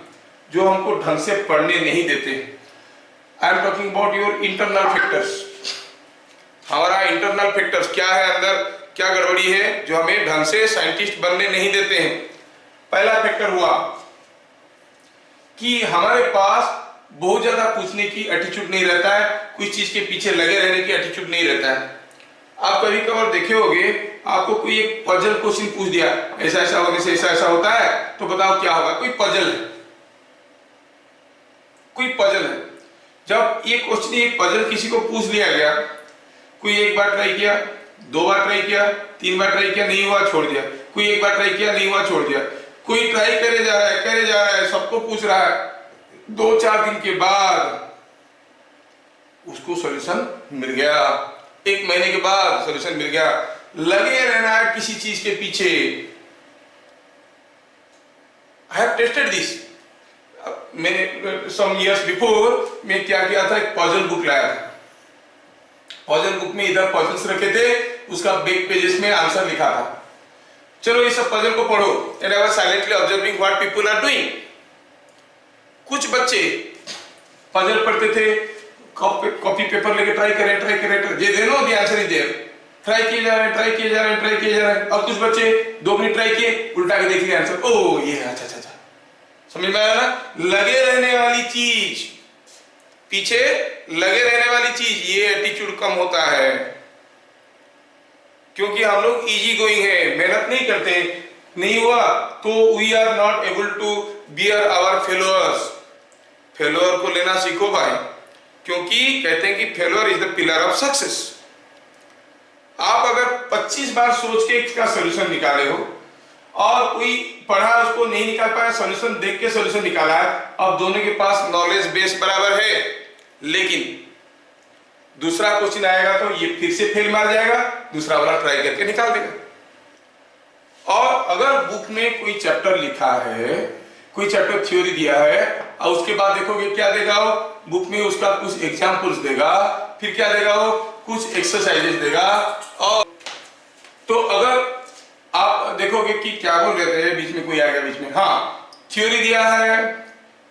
जो हमको ढंग से पढ़ने नहीं देते। I am talking about your internal factors. हमारा इंटरनल फैक्टर्स क्या है, अंदर क्या गड़बड़ी है जो हमें ढंग से साइंटिस्ट बनने नहीं देते हैं। पहला फैक्टर हुआ कि हमारे पास बहुत ज्यादा पूछने की एटीट्यूड नहीं रहता है, कुछ चीज के पीछे लगे रहने की एटीट्यूड नहीं रहता है। आप कभी कभार देखे होंगे, आपको कोई एक पजल क्वेश्चन पूछ दिया, ऐसा ऐसा होने से ऐसा ऐसा होता है, तो बताओ क्या होगा। कोई पजल है, कोई पजल है। जब ये क्वेश्चन, ये पजल किसी को पूछ दिया गया, कोई एक बार ट्राई किया, 2 बार ट्राई किया, 3 बार ट्राई किया, नहीं हुआ छोड़ दिया, कोई एक बार ट्राई किया, नहीं हुआ छोड़ दिया, कोई ट्राई करे जा रहा है, करे जा रहा है, सबको पूछ रहा है, 2-4 दिन के बाद उसको सॉल्यूशन मिल गया, 1 महीने के बाद सॉल्यूशन मिल गया। लगे रहना है किसी चीज के पीछे। I have tested this. मैंने सम इयर्स बिफोर मैं क्या किया था, एक पजल बुक लाया था। पजल बुक में इधर पजल्स रखे थे, उसका बैक पेजेस में आंसर लिखा था। चलो ये सब पजल को पढ़ो, and I was silently observing what people are doing. कुछ बच्चे पजल पढ़ते थे, कॉपी पेपर लेके ट्राई करें, ये they know the answer is there, try किए जा रहे हैं। और कुछ बच्चे 2 मिनट ट्राई किए, उल्टा के देख लिया आंसर, ओ ये अच्छा अच्छा अच्छा। समझ में आया ना? लगे रहने वाली चीज, पीछे लगे रहने वाली चीज, ये एटीट्यूड कम होता है, क्योंकि हम लोग इजी गोइंग है, मेहनत नहीं करते। नहीं हुआ तो we are not able to bear our failures. Failure को लेना सीखो भाई, क्योंकि कहते हैं कि failure is the pillar of success. आप अगर 25 बार सोच के इसका सॉल्यूशन निकाले हो और कोई पढ़ा उसको नहीं निकाल पाया, सॉल्यूशन देख के सॉल्यूशन निकाला है, अब दोनों के पास नॉलेज बेस बराबर है, लेकिन दूसरा क्वेश्चन आएगा तो ये फिर से फेल मार जाएगा, दूसरा वाला ट्राई करके निकाल देगा। और अगर बुक में कोई चैप्टर लिखा है, कोई चैप्टर थ्योरी दिया है, और उसके बाद देखोगे क्या देगा वो बुक में, उसका कुछ एग्जाम्पल्स देगा, फिर क्या देगा वो कुछ एक्सरसाइजेस देगा। और तो अगर आप देखोगे कि क्या बोल रहे थे, बीच में कोई आ गया बीच में, हाँ थ्योरी दिया है,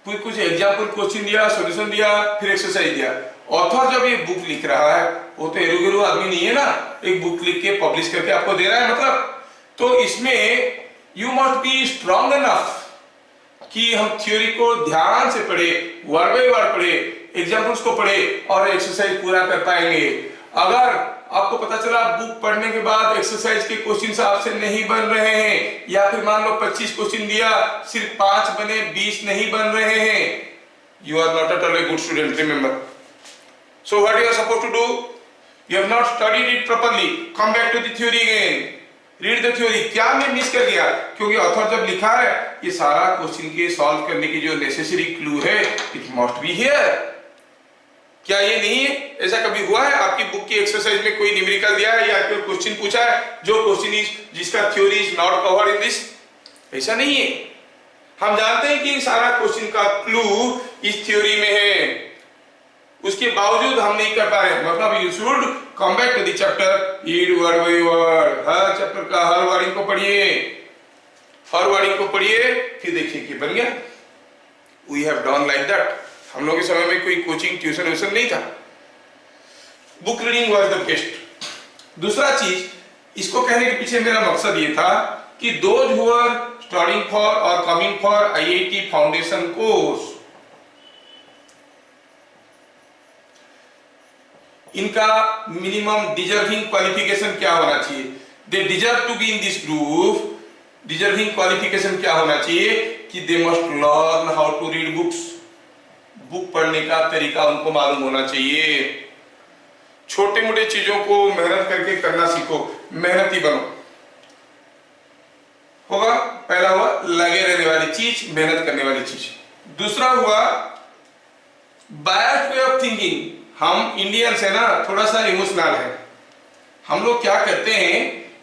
कुछ एग्जाम्पल क्वेश्चन दिया, सॉल्यूशन दिया, फिर एक्सरसाइज दिया। ऑथर जब ये बुक लिख रहा है, वो तो एरुगेरु आदमी नहीं है ना, एक बुक लिख के पब्लिश करके आपको दे रहा है, मतलब तो इसमें you must be strong enough कि हम थ्योरी को ध्यान से पढ़े, वर्ड बाय वर्ड पढ़े, एग्जाम्पल्स को पढ़े और एक्सरसाइज पूरा कर पाएंगे। अगर आपको पता चला बुक पढ़ने के बाद एक्सरसाइज के क्वेश्चन आपसे नहीं बन रहे हैं, या फिर मान लो 25 क्वेश्चन दिया, सिर्फ 5 बने, 20 नहीं बन रहे हैं, you are not at all a good student, remember. So what you are supposed to do? You have not studied it properly. Come back to the theory again. Read the theory. क्या मैं miss कर दिया? क्योंकि author जब लिखा है, ये सारा क्वेश्चन के सॉल्व करने की जो नेसेसरी क्लू है, it must be here. क्या ये नहीं है? ऐसा कभी हुआ है आपकी बुक की एक्सरसाइज में कोई न्यूमेरिकल दिया है या कोई क्वेश्चन पूछा है जो क्वेश्चन जिसका theory is not covered in this? ऐसा नहीं है। हम जानते हैं कि सारा क्वेश्चन का क्लू इस थ्योरी में है, उसके बावजूद हम नहीं कर पा रहे। मतलब you should come back to the chapter, read word by word, हर चैप्टर का हर वर्डिंग को पढ़िए, हर वर्डिंग को पढ़िए, फिर देखिए कि बन गया। We have done like that. हम लोग के समय में कोई कोचिंग ट्यूशन व्यूशन नहीं था, book reading was the best. दूसरा चीज, इसको कहने के पीछे मेरा मकसद ये था कि those who are studying for और coming for IIT foundation course, इनका मिनिमम डिजर्विंग क्वालिफिकेशन क्या होना चाहिए? They deserve to be in this group. Deserving qualification क्या होना चाहिए कि they must learn how to read books. Book पढ़ने का तरीका उनको मालूम होना चाहिए। छोटे मोटे चीजों को मेहनत करके करना सीखो, मेहनती बनो। होगा पहला हुआ लगे रहने वाली चीज, मेहनत करने वाली चीज। दूसरा हुआ बायस्ड वे ऑफ थिंकिंग। हम इंडियंस है ना, थोड़ा सा इमोशनल है। हम लोग क्या करते हैं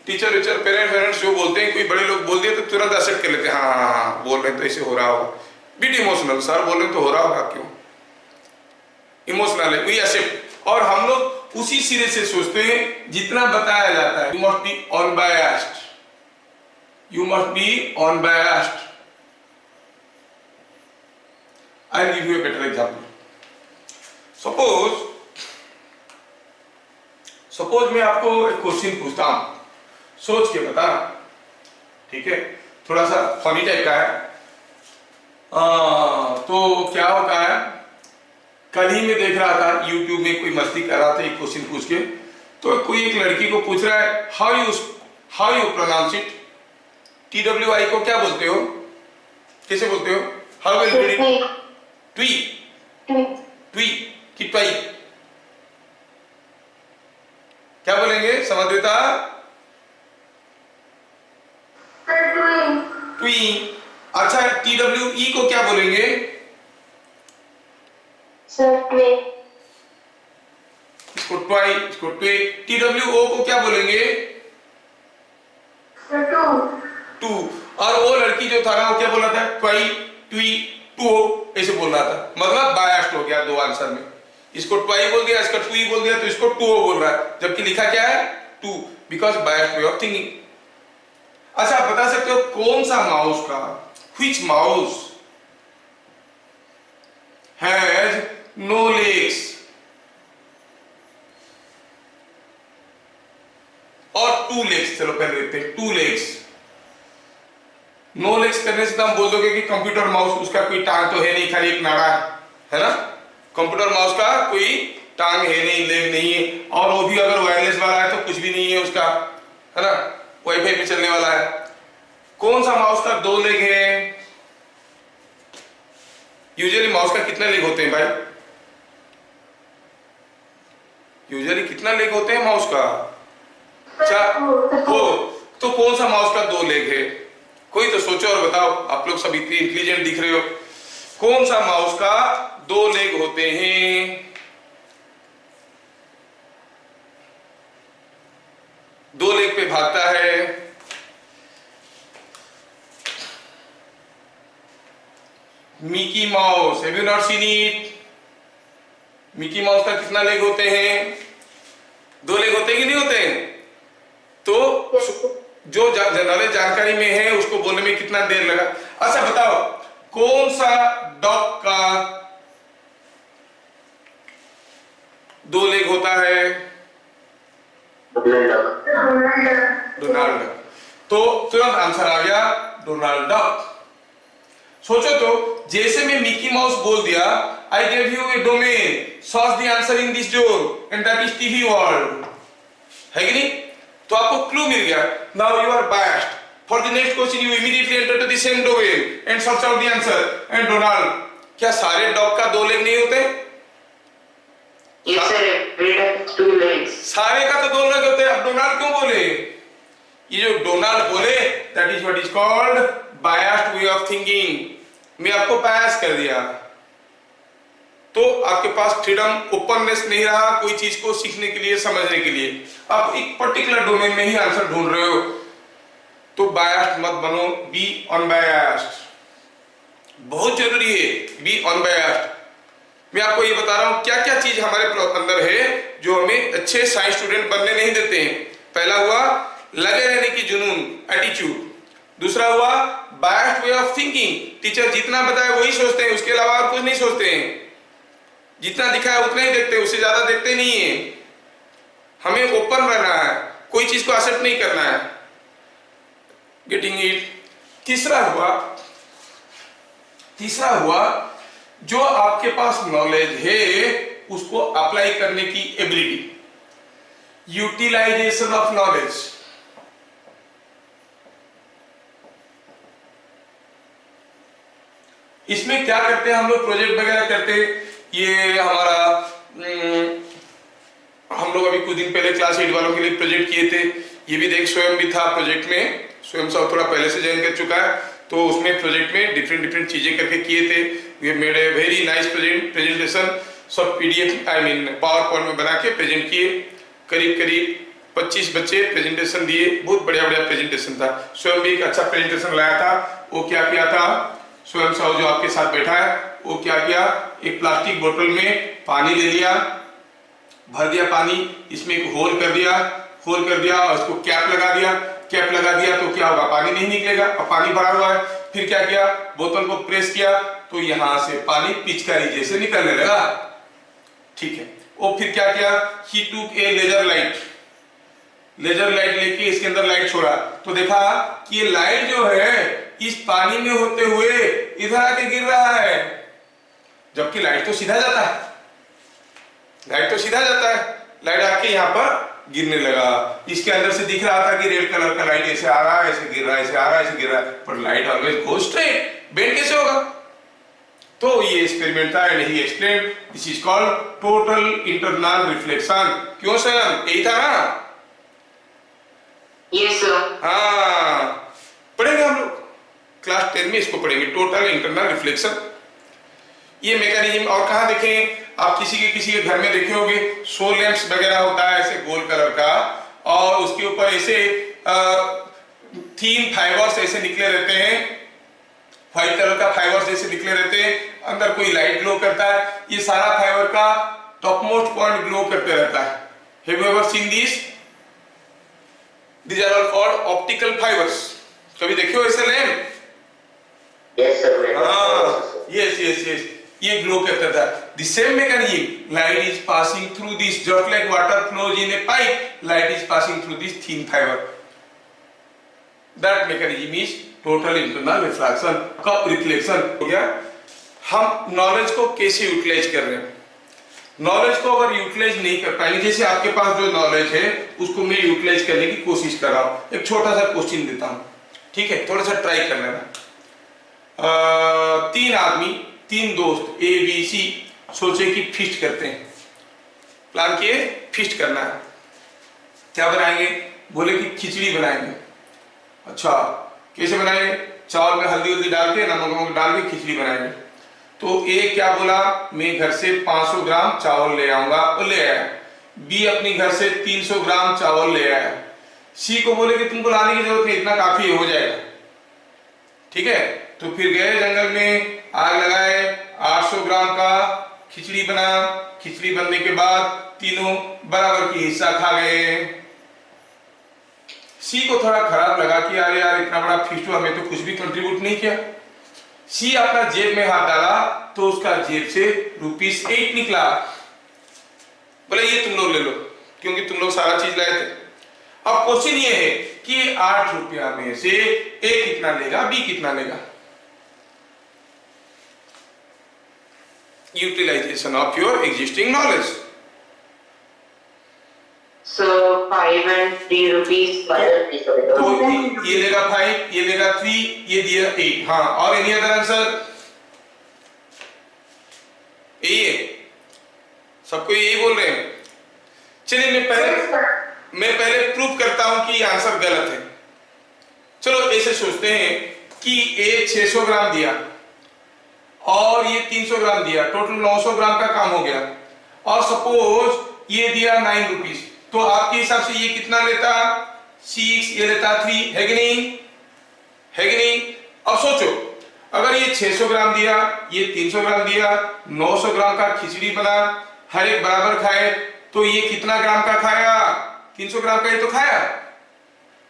टीचर वीचर पेरेंट्स जो बोलते हैं, कोई बड़े लोग बोल दिए तो तुरंत एक्सेप्ट कर लेते हैं, हाँ हाँ हाँ बोल रहे हैं तो ऐसे हो रहा होगा, बिट इमोशनल, सर बोल रहे हैं तो हो रहा होगा, क्यों इमोशनल है, वी एक्सेप्ट। और हम लोग उसी सिरे से सोचते हैं जितना बताया जाता है। You must B unbiased, you must B unbiased. I give U a better example. Suppose मैं आपको एक क्वेश्चन पूछता हूं, सोच के बताना, ठीक है, थोड़ा सा फनी टाइप का है। तो क्या होता है, कल ही मैं देख रहा था यूट्यूब में, कोई मस्ती कर रहा था एक क्वेश्चन पूछ के, तो कोई एक लड़की को पूछ रहा है how you pronounce it, TWI को क्या बोलते हो, कैसे बोलते हो, हाउ विल रीड इट, ट्वी कि ट्वाई, क्या बोलेंगे समझता, ट्वी। अच्छा TWE को क्या बोलेंगे, इसको ट्वाई, इसको ट्वे। TWO को क्या बोलेंगे, टू। और वो लड़की जो था ना, वो क्या बोला था, ट्वाई, ट्वी, टू, ऐसे बोल रहा था, मतलब बायस्ड हो गया दो आंसर में। इसको ट्वाई बोल दिया, इसका टू बोल दिया, तो इसको टू बोल रहा है, जबकि लिखा क्या है, two, because biased way of thinking. अच्छा आप बता सकते हो कौन सा माउस का, which mouse has no legs और टू लेग्स, चलो पहले देखते हैं, टू लेग्स। नो लेग्स करने से तो हम बोल दोगे कि कंप्यूटर माउस, उसका कोई टांग तो है नहीं, खाली एक नाड़ा है ना, कंप्यूटर माउस का कोई टांग है नहीं, लेग नहीं है, और वो भी अगर वायरलेस वाला है तो कुछ भी नहीं है उसका, है ना, वाईफाई पे चलने वाला है। कौन सा माउस का दो लेग है, यूजुअली माउस का कितने लेग होते हैं भाई, यूजुअली कितना लेग होते हैं माउस का, चार, तो कौन सा माउस का दो लेग है, कोई तो सोचो और बताओ, आप लोग सब इतने इंटेलिजेंट दिख रहे हो, कौन सा माउस का दो लेग होते हैं, दो लेग पे भागता है, Mickey mouse, have you not seen it, Mickey mouse का कितना लेग होते हैं, दो लेग होते हैं कि नहीं होते हैं, तो जो जनरल जानकारी में है उसको बोलने में कितना देर लगा। अच्छा बताओ कौन सा डॉग का दो लेग होता है, डोनाल्ड डक, तो तुरंत आंसर आ गया डोनाल्ड डक। सोचो तो, जैसे मैं मिकी माउस बोल दिया, I gave you a domain, search the answer in this door and that is TV world, है कि नहीं, तो आपको क्लू मिल गया। Now you are biased, for the next question you immediately enter to the same domain and search out the answer and Donald. क्या सारे dog का दो लेग नहीं होते, Yes sir, every dog has two legs. सारे का तो दो लेग होते हैं, अब डोनाल्ड क्यों बोले, ये जो डोनाल्ड बोले that is what is called biased way of thinking. मैं आपको बायस कर दिया, तो आपके पास फ्रीडम, ओपननेस नहीं रहा कोई चीज को सीखने के लिए, समझने के लिए। आप एक पर्टिकुलर डोमेन में ही आंसर ढूंढ रहे हो, तो बायस्ड मत बनो, बी अनबायस्ड, बहुत जरूरी है, बी अनबायस्ड। मैं आपको ये बता रहा हूं क्या क्या चीज हमारे अंदर है जो हमें अच्छे साइंस स्टूडेंट बनने नहीं देते हैं। पहला हुआ लगे रहने की जुनून, एटीट्यूड। दूसरा हुआ biased way of thinking, teacher जितना बताए वही सोचते हैं, उसके अलावा और कुछ नहीं सोचते हैं, जितना दिखा है उतना ही देखते हैं, उससे ज्यादा देखते नहीं है। हमें ओपन रहना है, कोई चीज को एक्सेप्ट नहीं करना है, गेटिंग इट। तीसरा हुआ जो आपके पास नॉलेज है उसको अप्लाई करने की एबिलिटी, यूटिलाइजेशन ऑफ नॉलेज। इसमें क्या करते हैं हम लोग, प्रोजेक्ट वगैरह करते हैं। ये हमारा हम लोग अभी कुछ दिन पहले क्लास 8 वालों के लिए प्रोजेक्ट किए थे, ये भी देख स्वयं भी था प्रोजेक्ट में, स्वयं सब थोड़ा पहले से ज्वाइन कर चुका है, तो उसमें प्रोजेक्ट में डिफरेंट चीजें करके किए थे। We made a very nice presentation, सब PDF पावर पॉइंट में बना के प्रेजेंट किए, करीब 25 बच्चे प्रेजेंटेशन दिए, बहुत बढ़िया बढ़िया प्रेजेंटेशन था। स्वयं भी एक अच्छा प्रेजेंटेशन लाया था। वो क्या किया था, स्वयं साहू जो आपके साथ बैठा है, वो क्या किया, एक प्लास्टिक बोतल में पानी ले लिया, भर दिया पानी, इसमें एक होल कर दिया, और उसको कैप लगा दिया। कैप लगा दिया तो क्या होगा, पानी नहीं निकलेगा, और पानी भरा हुआ है। फिर क्या किया, बोतल को प्रेस किया तो यहां से पानी पिचकारी जैसे निकलने लगा। ठीक है, और फिर क्या किया, ही टूक ए लेजर लाइट लेके इसके अंदर लाइट छोड़ा, तो देखा कि ये लाइट जो है इस पानी में होते हुए इधर आके गिर रहा है, जबकि लाइट तो सीधा जाता है, लाइट आके यहाँ पर गिरने लगा। इसके अंदर से दिख रहा था कि रेड कलर का लाइट ऐसे आ रहा है, ऐसे गिर रहा है, ऐसे आ रहा है, ऐसे गिर रहा है, पर light always go straight, bend कैसे होगा। तो ये एक्सपेरिमेंट था, and he explained this is called total internal reflection. क्यों सर, यही था ना? Yes sir. हाँ, पढ़ेंगे हम लोग क्लास 10 में, इसको पढ़ेंगे, टोटल इंटरनल रिफ्लेक्शन। ये मैकेनिज्म और कहाँ देखें आप, किसी के घर में देखे होंगे, शो लैंप्स वगैरह होता है ऐसे गोल कलर का, और उसके ऊपर ऐसे 3 फाइबर्स ऐसे निकले रहते हैं, व्हाइट कलर का फाइबर्स ऐसे निकले रहते हैं, अंदर कोई लाइट ग्लो करता है, ये सारा फाइबर का टॉप मोस्ट पॉइंट ग्लो करते रहता है। Have you ever seen this? These are all called optical fibers. कभी देखे हो ऐसे लैंप? Yes sir. हाँ, yes, ये ग्लो करता था। The same mechanism, light is passing through this, just like water flows in a pipe, light is passing through this thin fiber. That mechanism is total internal reflection का reflection हो गया। हम knowledge को कैसे utilise कर रहे हैं? Knowledge को अगर यूटिलाइज नहीं कर पाएंगे, जैसे आपके पास जो नॉलेज है उसको मैं यूटिलाइज करने की कोशिश कर रहा हूं। एक छोटा सा क्वेश्चन देता हूं, ठीक है, थोड़ा सा ट्राई कर लेना। 3 दोस्त ए बी सी सोचे कि फीस्ट करते हैं, प्लान किए फीस्ट करना है। क्या बनाएंगे? बोले कि खिचड़ी बनाएंगे। अच्छा, कैसे बनाएंगे? चावल में हल्दी डाल के, नमक डाल के खिचड़ी बनाएंगे। तो ए क्या बोला, मैं घर से 500 ग्राम चावल ले आऊंगा, वो ले आया। बी अपनी घर से 300 ग्राम चावल ले आया। सी को बोले कि तुमको लाने की जरूरत नहीं, इतना काफी हो जाएगा। ठीक है, तो फिर गए जंगल में, आग लगाए, 800 ग्राम का खिचड़ी बना। खिचड़ी बनने के बाद तीनों बराबर की हिस्सा खा गए। सी को थोड़ा खराब लगा कि अरे यार इतना बड़ा फीस्ट हुआ, मैं तो कुछ भी कंट्रीब्यूट नहीं किया। सी अपना जेब में हाथ डाला तो उसका जेब से ₹8 निकला। बोले ये तुम लोग ले लो, क्योंकि तुम लोग सारा चीज लाए थे। अब क्वेश्चन ये है कि 8 रुपया में से ए कितना लेगा, बी कितना लेगा? Utilisation of your existing knowledge. So 5 and 3 rupees. तो ये लेगा 5, ये लेगा 3, ये दिया 8। हाँ, और एनी अदर आंसर? यही है, सबको यही बोल रहे हैं। चलिए मैं पहले प्रूफ करता हूं कि ये आंसर गलत है। चलो ऐसे सोचते हैं कि ए 600 ग्राम दिया और ये 300 ग्राम दिया, टोटल 900 ग्राम का काम हो गया। और सपोज ये दिया 9 रुपीज, तो आपके हिसाब से ये कितना लेता? 6, ये लेता 3, है कि नहीं? अब सोचो, अगर ये 600 ग्राम दिया, ये 300 ग्राम दिया, 900 ग्राम का खिचड़ी बना, हर एक बराबर खाए, तो ये कितना ग्राम का खाया? 300 ग्राम का ही तो खाया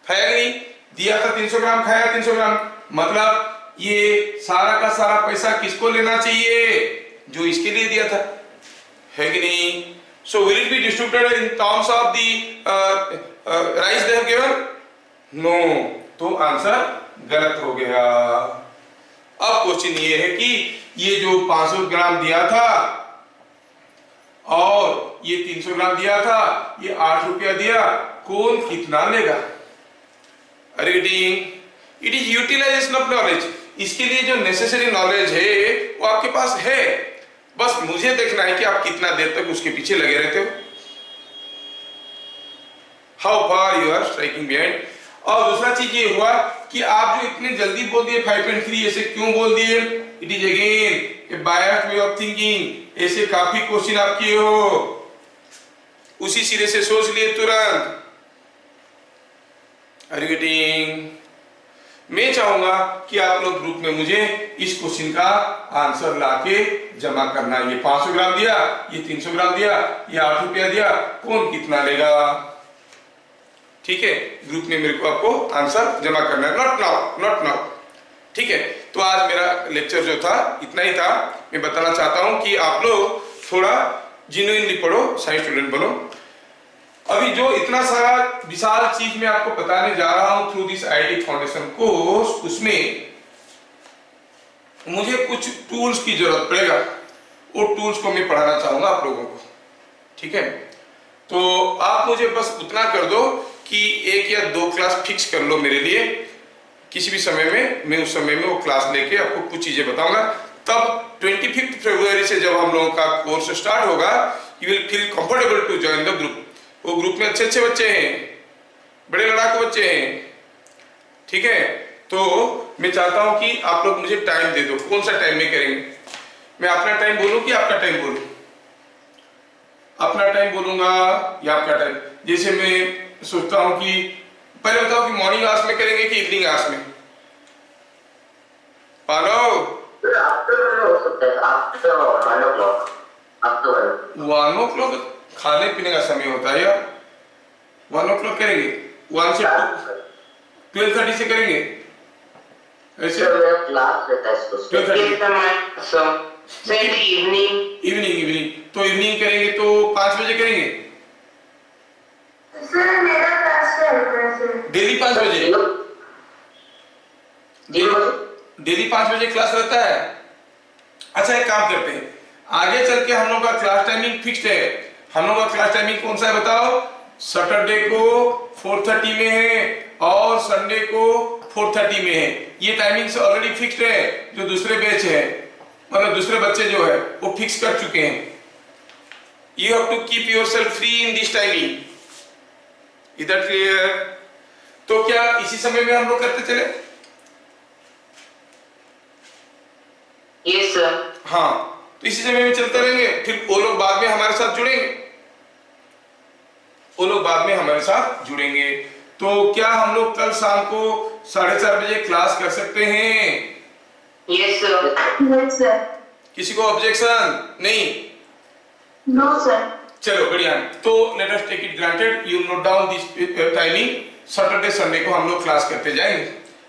कि नहीं? दिया था 300 ग्राम, खाया 300 ग्राम। मतलब ये सारा का सारा पैसा किसको लेना चाहिए? जो इसके लिए दिया था, है कि नहीं? So will it be distributed in terms of the rice they have given? No, तो आंसर गलत हो गया। अब क्वेश्चन ये है कि ये जो 500 ग्राम दिया था और ये 300 ग्राम दिया था, ये 8 रुपया दिया, कौन कितना लेगा? Reading, it is utilisation of knowledge. इसके लिए जो नेसेसरी नॉलेज है वो आपके पास है, बस मुझे देखना है कि आप कितना देर तक उसके पीछे लगे रहते हो। How far you are striking behind. और दूसरा चीज ये हुआ कि आप जो इतने जल्दी बोल दिए 5.3, ऐसे क्यों बोल दिए? It is again A biased way of thinking. ऐसे काफी क्वेश्चन आप किए हो, उसी सिरे से सोच लिए तुरंत। Are you getting? मैं चाहूंगा कि आप लोग ग्रुप में मुझे इस क्वेश्चन का आंसर लाके जमा करना। ये 500 ग्राम दिया, ये 300 ग्राम दिया, ये 8 रुपया दिया, कौन कितना लेगा? ठीक है, ग्रुप में मेरे को आपको आंसर जमा करना है। Not now, not now. ठीक है, तो आज मेरा लेक्चर जो था इतना ही था। मैं बताना चाहता हूं कि आप लोग थोड़ा जेन्युइनली पढ़ो, साइंस स्टूडेंट बनो। अभी जो इतना सारा विशाल चीज मैं आपको बताने जा रहा हूं through this IIT foundation course, उसमें मुझे कुछ टूल्स की जरूरत पड़ेगा। वो टूल्स को मैं पढ़ाना चाहूंगा आप लोगों को। ठीक है, तो आप मुझे बस उतना कर दो कि 1 या 2 क्लास फिक्स कर लो मेरे लिए किसी भी समय में। मैं उस समय में वो क्लास लेके आपको कुछ चीजें बताऊंगा। तब 25 फरवरी से जब हम लोगों का कोर्स स्टार्ट होगा, you will feel comfortable to join the group. वो ग्रुप में अच्छे अच्छे बच्चे हैं, बड़े लड़ाकू बच्चे हैं। ठीक है, तो मैं चाहता हूं कि आप लोग मुझे टाइम दे दो। कौन सा टाइम में करेंगे? मैं अपना टाइम बोलूं कि आपका टाइम बोलूं? अपना टाइम बोलूंगा या आपका टाइम? जैसे मैं सोचता हूं कि पहले बताओ कि मॉर्निंग आवर्स में करेंगे कि इवनिंग आवर्स में? पालो 1 o'clock खाने पीने का समय होता है यार। 1 o'clock करेंगे, 1 से 12:30 से करेंगे ऐसे। क्लास रहता है इसको 12:30 इवनिंग तो इवनिंग करेंगे तो 5 बजे करेंगे। सर मेरा क्लास रहता है सर। डेली 5 बजे? डेली 5 बजे क्लास रहता है। अच्छा, एक काम करते हैं, आगे चल के हम लोग का क्लास टाइमिंग फिक्स्ड है। हम लोग का क्लास टाइमिंग कौन सा है बताओ? सैटरडे को 4:30 में है और संडे को 4:30 में है। ये टाइमिंग से ऑलरेडी फिक्स्ड है। जो दूसरे बैच है, मतलब दूसरे बच्चे जो है वो फिक्स कर चुके हैं। You have to keep yourself free in this timing. इधर क्लियर? तो क्या इसी समय में हम लोग करते चले? Yes sir. हाँ, तो इसी समय में चलते रहेंगे। फिर वो लोग बाद में हमारे साथ जुड़ेंगे, वो लोग बाद में हमारे साथ जुड़ेंगे। तो क्या हम लोग कल शाम को 4:30 बजे क्लास कर सकते हैं? Yes sir. Yes sir. किसी को ऑब्जेक्शन नहीं? No sir. चलो बढ़िया। तो let us take it granted, you note down this timing. Saturday Sunday को हम लोग क्लास करते जाएंगे।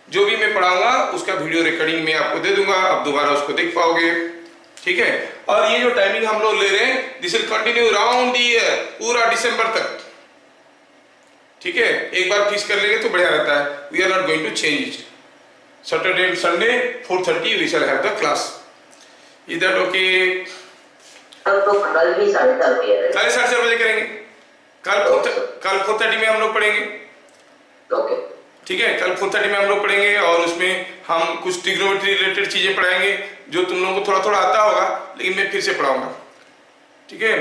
जो भी मैं पढ़ाऊंगा उसका वीडियो रिकॉर्डिंग में आपको दे दूंगा, आप दोबारा उसको देख पाओगे। ठीक है, और ये जो टाइमिंग हम लोग ले रहे हैं, this will continue round the year, पूरा दिसंबर तक। ठीक है, एक बार फिक्स कर लेंगे तो बढ़िया रहता है। We are not going to change it. Saturday and Sunday 4:30 we shall have the class. Is that okay? तो कल भी 4:30 बजे है। कल 4:30 बजे करेंगे। कल 4:30 में हम लोग पढ़ेंगे। ओके, ठीक है, कल 4:30 में हम लोग पढ़ेंगे और उसमें हम कुछ ट्रिग्नोमेट्री रिलेटेड चीजें पढ़ाएंगे जो तुम लोगों को थोड़ा थोड़ा आता होगा, लेकिन मैं फिर से पढ़ाऊंगा। ठीक है,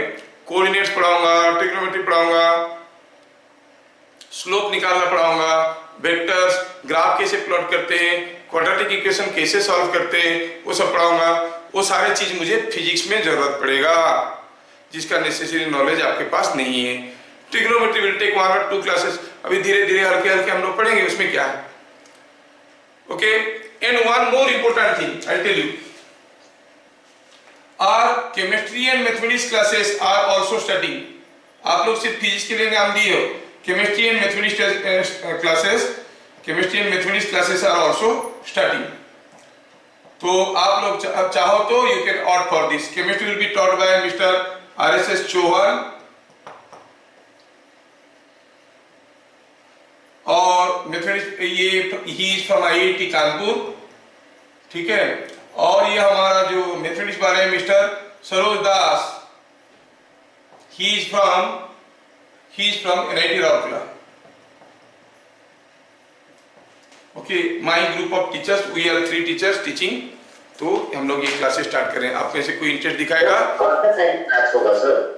कोऑर्डिनेट्स पढ़ाऊंगा, ट्रिग्नोमेट्री पढ़ाऊंगा, स्लोप निकालना पढ़ाऊंगा, वेक्टर्स, ग्राफ कैसे प्लॉट करते हैं, क्वाड्रेटिक इक्वेशन कैसे सॉल्व करते हैं, वो सब पढ़ाऊंगा। वो सारे चीज मुझे फिजिक्स में जरूरत पड़ेगा, जिसका नेसेसरी नॉलेज आपके पास नहीं है। Trigonometry will take 1 or 2 classes. अभी धीरे धीरे हल्के हल्के हम लोग पढ़ेंगे, उसमें क्या है। Okay, and one more important thing I tell you, are chemistry and mathematics classes are also starting. आप लोग सिर्फ फिजिक्स के लिए नाम दिए हो, chemistry and mathematics classes are also starting. तो आप लोग चाहो तो you can opt for this. Chemistry will be taught by mister RSS Chauhan और mathematics he is from IIT Kanpur. ठीक है, और ये हमारा जो मैथमेटिक्स वाले हैं mister Saroj Das, he is from NIT Rourkela. Okay, my group of teachers, we are 3 teachers teaching. तो हम लोग ये क्लासेस स्टार्ट करें। आप में से कोई इंटरेस्ट दिखाएगा?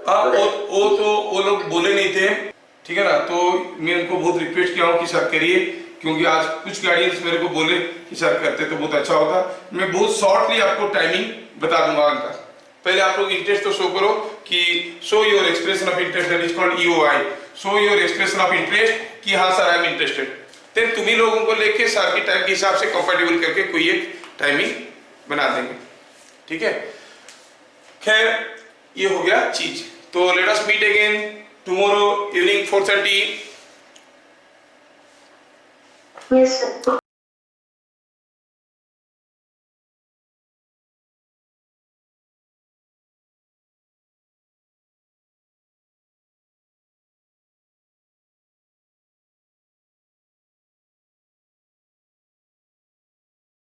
हाँ, वो लोग बोले नहीं थे। ठीक है ना, तो मैं उनको बहुत रिक्वेस्ट किया हूँ कि सर करिए, क्योंकि आज कुछ गार्डियंस मेरे को बोले कि सर करते तो बहुत अच्छा होता। मैं बहुत शॉर्टली आपको टाइमिंग बता दूंगा उनका। पहले आप लोग इंटरेस्ट तो शो करो कि show your expression of interest, that is called EOI, show your expression of interest कि हाँ sir I am interested. Then तुम्ही लोगों को लेके सर की टाइम के हिसाब से कंफर्टेबल करके कोई एक टाइमिंग बना देंगे, ठीक है। खैर ये हो गया चीज। तो let us meet again tomorrow evening 4:30। Yes, sir.